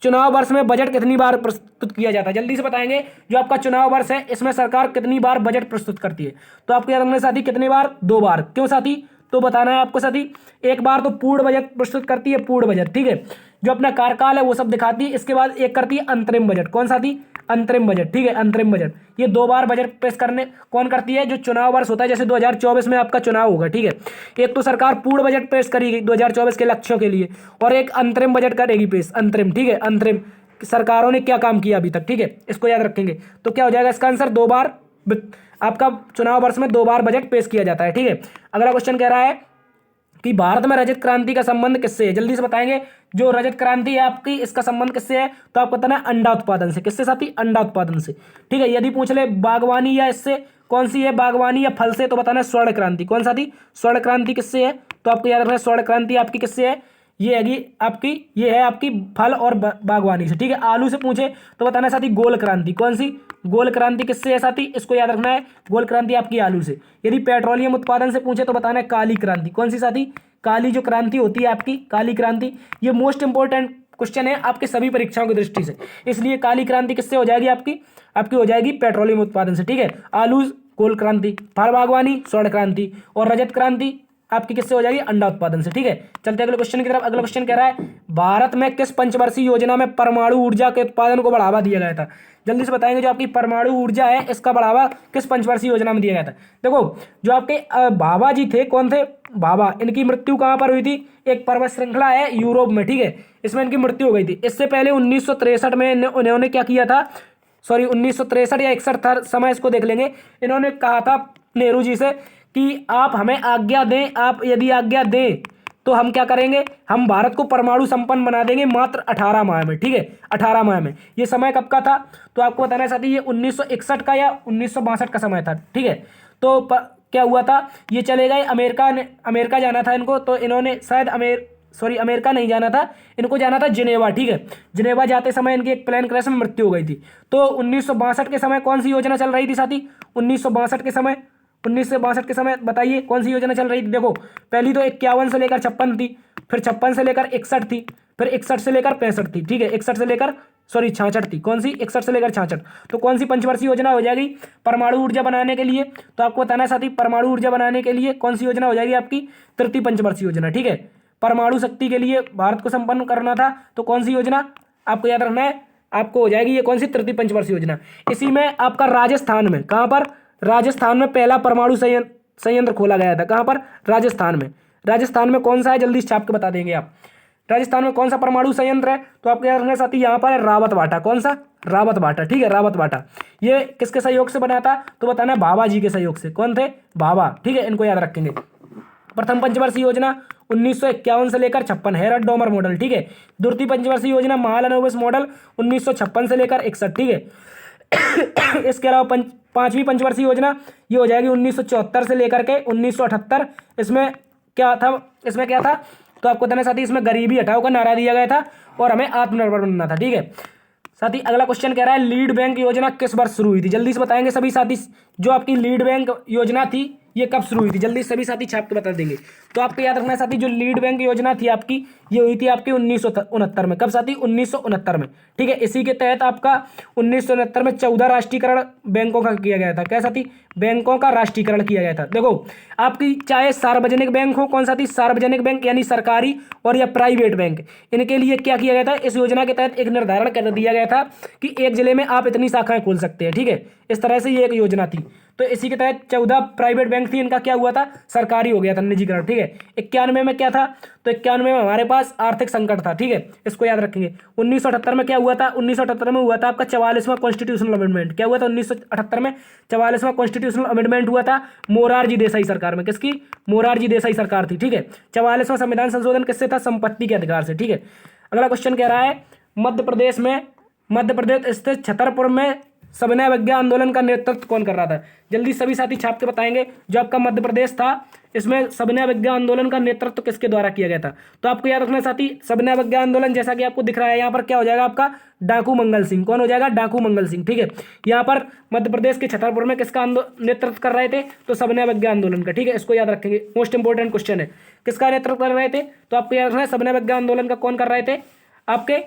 चुनाव वर्ष में बजट कितनी बार प्रस्तुत किया जाता है? जल्दी से बताएंगे। जो आपका चुनाव वर्ष है इसमें सरकार कितनी बार बजट प्रस्तुत करती है? तो आपको याद रखना साथी कितनी बार? 2 बार। क्यों साथी? तो बताना है आपको साथी। एक बार तो पूर्ण बजट प्रस्तुत करती है, पूर्ण बजट, ठीक है, जो अपना कार्यकाल है वो सब दिखाती है। इसके बाद एक करती है अंतरिम बजट। कौन साथी? अंतरिम बजट, ठीक है, अंतरिम बजट। ये 2 बार बजट पेश करने कौन करती है? जो चुनाव वर्ष होता है, जैसे 2024 में आपका चुनाव होगा, ठीक है। एक तो सरकार पूर्ण बजट पेश करेगी 2024 के लक्ष्यों के लिए, और एक अंतरिम बजट करेगी पेश, अंतरिम, ठीक है, अंतरिम सरकारों ने क्या काम किया अभी तक, ठीक है। इसको याद रखेंगे। तो क्या हो जाएगा इसका आंसर? 2 बार आपका चुनाव वर्ष में 2 बार बजट पेश किया जाता है, ठीक है। अगला क्वेश्चन कह रहा है कि भारत में रजत क्रांति का संबंध किससे है? जल्दी से बताएंगे। जो रजत क्रांति है आपकी, इसका संबंध किससे है? तो आपको बताना है अंडा उत्पादन से। किससे साथी? अंडा उत्पादन से, ठीक है। यदि पूछ ले बागवानी या इससे, कौन सी है? बागवानी या फल से, तो बताना है स्वर्ण क्रांति। कौन साथी? स्वर्ण क्रांति किससे है? तो आपको याद रखना है स्वर्ण क्रांति आपकी किससे है? ये है आपकी फल और बागवानी से, ठीक है। आलू से पूछे तो बताना है साथी गोल क्रांति। कौन सी? गोल क्रांति किससे है साथी? इसको याद रखना है, गोल क्रांति आपकी आलू से। यदि पेट्रोलियम उत्पादन से पूछे तो बताना है काली क्रांति। कौन सी साथी? काली जो क्रांति होती है आपकी, काली क्रांति। ये मोस्ट इंपॉर्टेंट क्वेश्चन है आपके सभी परीक्षाओं की दृष्टि से, इसलिए काली क्रांति किससे हो जाएगी? आपकी हो जाएगी पेट्रोलियम उत्पादन से, ठीक है। आलू गोल क्रांति, फल बागवानी स्वर्ण क्रांति, और रजत क्रांति आपकी किससे हो जाएगी? अंडा उत्पादन से, ठीक है। चलते अगले क्वेश्चन की तरफ। अगला क्वेश्चन कह रहा है भारत में किस पंचवर्षीय योजना में परमाणु ऊर्जा के उत्पादन को बढ़ावा दिया गया था? जल्दी से बताएंगे। जो आपकी परमाणु ऊर्जा है इसका बढ़ावा किस पंचवर्षीय योजना में दिया गया था? देखो जो आपके भाभा जी थे, कौन थे? भाभा। इनकी मृत्यु कहां पर हुई थी? एक पर्वत श्रृंखला है यूरोप में, ठीक है, इसमें इनकी मृत्यु हो गई थी। इससे पहले 1963 में इन्होंने क्या किया था? सॉरी 1963 या 61 था, समय इसको देख लेंगे। इन्होंने कहा था नेहरू जी से कि आप हमें आज्ञा दें, आप यदि आज्ञा दें तो हम क्या करेंगे? हम भारत को परमाणु संपन्न बना देंगे मात्र 18 माह में, ठीक है, 18 माह में। ये समय कब का था? तो आपको बताना है साथी ये 1961 का या 1962 का समय था, ठीक है। तो क्या हुआ था? ये चले गए अमेरिका जाना था इनको, तो इन्होंने शायद अमेरिका नहीं जाना था, इनको जाना था जिनेवा, ठीक है। जिनेवा जाते समय इनकी एक प्लेन क्रैश में मृत्यु हो गई थी। तो 1962 के समय कौन सी योजना चल रही थी साथी? 1962 के समय बताइए कौन सी योजना चल रही थी? देखो पहली तो 51 से लेकर 56 थी, फिर 56 से लेकर 61 थी, फिर 61 से लेकर 65 थी, ठीक है, 61 से लेकर सॉरी 66 थी, कौन सी 61 से लेकर 66। तो कौन सी पंचवर्षीय योजना हो जाएगी परमाणु ऊर्जा बनाने के लिए? तो आपको बताना है साथी, परमाणु ऊर्जा बनाने के लिए कौन सी योजना हो जाएगी आपकी? तृतीय पंचवर्षीय योजना। ठीक है, परमाणु शक्ति के लिए भारत को संपन्न करना था, तो कौन सी योजना आपको याद रखना है? आपको हो जाएगी ये कौन सी? तृतीय पंचवर्षीय योजना। इसी में आपका राजस्थान में, कहां पर? राजस्थान में पहला परमाणु संयंत्र खोला गया था। कहां पर? राजस्थान में। राजस्थान में कौन सा है? जल्दी छाप के बता देंगे आप। राजस्थान में कौन सा परमाणु संयंत्र है? तो आपको याद रखना साथी, यहाँ पर है रावत भाटा। कौन सा? रावत भाटा। ठीक है, रावत भाटा। ये किसके सहयोग से बना था? तो बताना भाभा जी के सहयोग से। कौन थे? भाभा। ठीक है, इनको याद रखेंगे। प्रथम पंचवर्षीय योजना 1951 से लेकर 56, हेरल्ड डोमर मॉडल। ठीक है। द्वितीय पंचवर्षीय योजना महालनोबिस मॉडल 1956 से लेकर 61। ठीक है। इसके अलावा पांचवी पंचवर्षीय योजना ये हो जाएगी 1974 से लेकर के 1978। इसमें क्या था? तो आपको बताना साथी, इसमें गरीबी हटाओ का नारा दिया गया था और हमें आत्मनिर्भर बनना था। ठीक है साथी, अगला क्वेश्चन कह रहा है लीड बैंक योजना किस वर्ष शुरू हुई थी? जल्दी से बताएंगे सभी साथी। जो आपकी लीड बैंक योजना थी ये कब शुरू हुई थी? जल्दी सभी साथी छाप के बता देंगे। तो आपको याद रखना है साथी, जो लीड बैंक योजना थी आपकी, ये हुई थी आपकी 1969 में। कब साथी? 1969 में। ठीक है, इसी के तहत आपका 1969 में 14 राष्ट्रीयकरण बैंकों का किया गया था। क्या साथी? बैंकों का राष्ट्रीयकरण किया गया था। देखो आपकी चाहे सार्वजनिक बैंक हो, कौन सा थी? सार्वजनिक बैंक यानी सरकारी और या प्राइवेट बैंक, इनके लिए क्या किया गया था? इस योजना के तहत एक निर्धारण कर दिया गया था कि एक जिले में आप इतनी शाखाएं खोल सकते हैं। ठीक है, इस तरह से ये एक योजना थी। तो इसी के तहत 14 प्राइवेट बैंक थी, इनका क्या हुआ था? सरकारी हो गया था, निजीकरण। ठीक है। 91 में क्या था? तो 91 में हमारे पास आर्थिक संकट था। ठीक है, इसको याद रखेंगे। 1978 में क्या हुआ था? 1978 में हुआ था आपका 44वां कॉन्स्टिट्यूशनल अमेंडमेंट। क्या हुआ था 1978 में? 44वां कॉन्स्टिट्यूशनल अमेंडमेंट हुआ था मोरारजी देसाई सरकार में। किसकी? मोरारजी देसाई सरकार थी। ठीक है। 44वां संविधान संशोधन किससे था? संपत्ति के अधिकार से। ठीक है। अगला क्वेश्चन कह रहा है मध्य प्रदेश स्थित छतरपुर में सविनय अवज्ञा आंदोलन का नेतृत्व कौन कर रहा था? जल्दी सभी साथी छाप के बताएंगे। जो आपका मध्य प्रदेश था, इसमें सविनय अवज्ञा आंदोलन का नेतृत्व किसके द्वारा किया गया था? तो आपको याद रखना साथी, सविनय अवज्ञा आंदोलन जैसा कि आपको दिख रहा है यहाँ पर, क्या हो जाएगा आपका? डाकू मंगल सिंह। कौन हो जाएगा? डाकू मंगल सिंह। ठीक है, यहाँ पर मध्य प्रदेश के छतरपुर में किसका नेतृत्व कर रहे थे? तो सविनय अवज्ञा आंदोलन का। ठीक है, इसको याद रखेंगे, मोस्ट इंपोर्टेंट क्वेश्चन है। किसका नेतृत्व कर रहे थे? तो आपको याद रखना है सविनय अवज्ञा आंदोलन का कौन कर रहे थे? आपके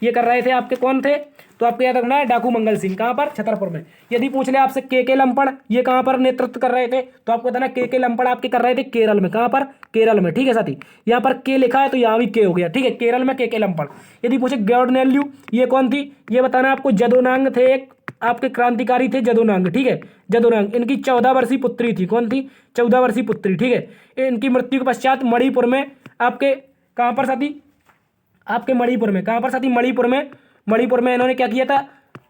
ये कर रहे थे आपके कौन थे? तो आपको याद रखना है डाकू मंगल सिंह। कहां पर? छतरपुर में। यदि पूछ ले आपसे के लंपड़ ये कहां पर नेतृत्व कर रहे थे? तो आपको बताना के लंपड़ आपके कर रहे थे केरल में। कहां पर? केरल में। ठीक है साथी, यहाँ पर के लिखा है तो यहाँ भी के हो गया। ठीक है, केरल में के लंपड़। यदि पूछे गौरनेल्यू ये कौन थी? ये बताना आपको जदोनांग थे, एक आपके क्रांतिकारी थे जदोनांग। ठीक है, जदोनांग इनकी 14 वर्षीय पुत्री थी। कौन थी? 14 वर्षीय पुत्री। ठीक है, इनकी मृत्यु के पश्चात मणिपुर में आपके कहां पर साथी? आपके मणिपुर में। कहां पर साथी? मणिपुर में इन्होंने क्या किया था?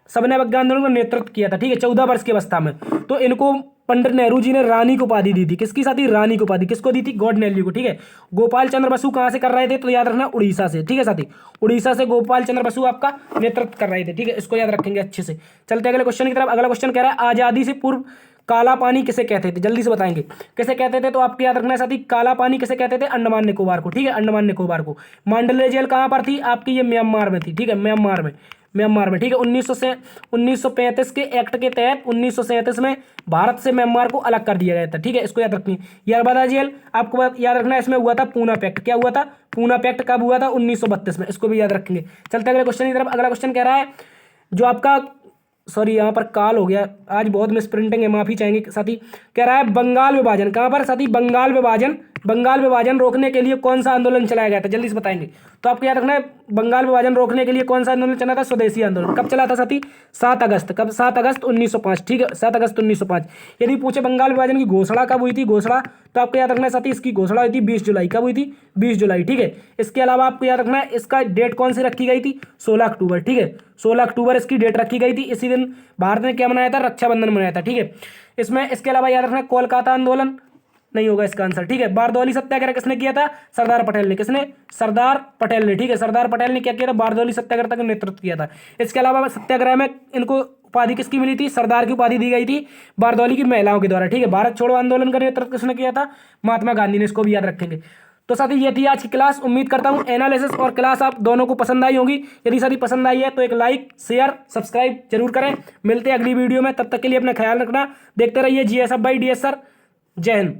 सविनय अवज्ञा आंदोलन का नेतृत्व किया था। ठीक है, 14 वर्ष की अवस्था में। तो इनको पंडित नेहरू जी ने रानी को उपाधि दी थी। किसकी साथी? रानी को उपाधि किसको दी थी? गौरनेल्यू को। ठीक है, गोपाल चंद्र बसु कहां से कर रहे थे? तो याद रखना उड़ीसा से। ठीक है साथी, उड़ीसा से गोपाल चंद्र बसु आपका नेतृत्व कर रहे थे। ठीक है, इसको याद रखेंगे अच्छे से। चलते अगले क्वेश्चन की तरफ। अगला क्वेश्चन कह रहा है आजादी से पूर्व काला पानी किसे कहते थे? जल्दी से बताएंगे किसे कहते थे। तो आपको याद रखना है साथी, काला पानी किसे कहते थे? अंडमान निकोबार को। ठीक है, अंडमान निकोबार को। मांडले जेल कहां पर थी आपकी? ये म्यांमार में थी। ठीक है, म्यांमार में। ठीक है, 1935 के एक्ट के तहत 1937 में भारत से म्यांमार को अलग कर दिया गया था। ठीक है, इसको याद रखनी। यरबदा जेल आपको याद रखना है, इसमें हुआ था पूना पैक्ट। क्या हुआ था? पूना पैक्ट कब हुआ था? 1932 में। इसको भी याद रखेंगे। चलते अगले क्वेश्चन की तरफ। अगला क्वेश्चन कह रहा है जो आपका सॉरी यहाँ पर काल हो गया, आज बहुत मिस प्रिंटिंग है, माफी चाहेंगे साथी। कह रहा है बंगाल विभाजन। कहां पर साथी? बंगाल विभाजन रोकने के लिए कौन सा आंदोलन चलाया गया था? जल्दी से बताएंगे। तो आपको याद रखना है बंगाल विभाजन रोकने के लिए कौन सा आंदोलन चला था? स्वदेशी आंदोलन। कब चला था साथी? 7 अगस्त। कब? 7 अगस्त 1905। ठीक है, 7 अगस्त 1905। यदि पूछे बंगाल विभाजन की घोषणा कब हुई थी? घोषणा तो आपको याद रखना है साथी, इसकी घोषणा हुई थी 20 जुलाई। कब हुई थी? 20 जुलाई। ठीक है, इसके अलावा आपको याद रखना है इसका डेट कौन सी रखी गई थी? 16 अक्टूबर। ठीक है, 16 अक्टूबर इसकी डेट रखी गई थी। इसी दिन भारत ने क्या मनाया था? रक्षाबंधन मनाया था। ठीक है, इसमें इसके अलावा याद रखना कोलकाता आंदोलन नहीं होगा इसका आंसर। ठीक है, बारदौली सत्याग्रह किसने किया था? सरदार पटेल ने। किसने? सरदार पटेल ने। ठीक है, सरदार पटेल ने क्या किया था? बारदौली सत्याग्रह का नेतृत्व किया था। इसके अलावा सत्याग्रह में इनको उपाधि किसकी मिली थी? सरदार की उपाधि दी गई थी बारदौली की महिलाओं के द्वारा। ठीक है, भारत छोड़ो आंदोलन का नेतृत्व किसने किया था? महात्मा गांधी ने। इसको भी याद रखेंगे। तो साथी ये थी आज की क्लास। उम्मीद करता हूं एनालिसिस और क्लास आप दोनों को पसंद आई होगी। यदि साथी पसंद आई है तो एक लाइक, शेयर, सब्सक्राइब जरूर करें। मिलते हैं अगली वीडियो में, तब तक के लिए अपना ख्याल रखना। देखते रहिए GS Hub by DS sir. जय हिंद।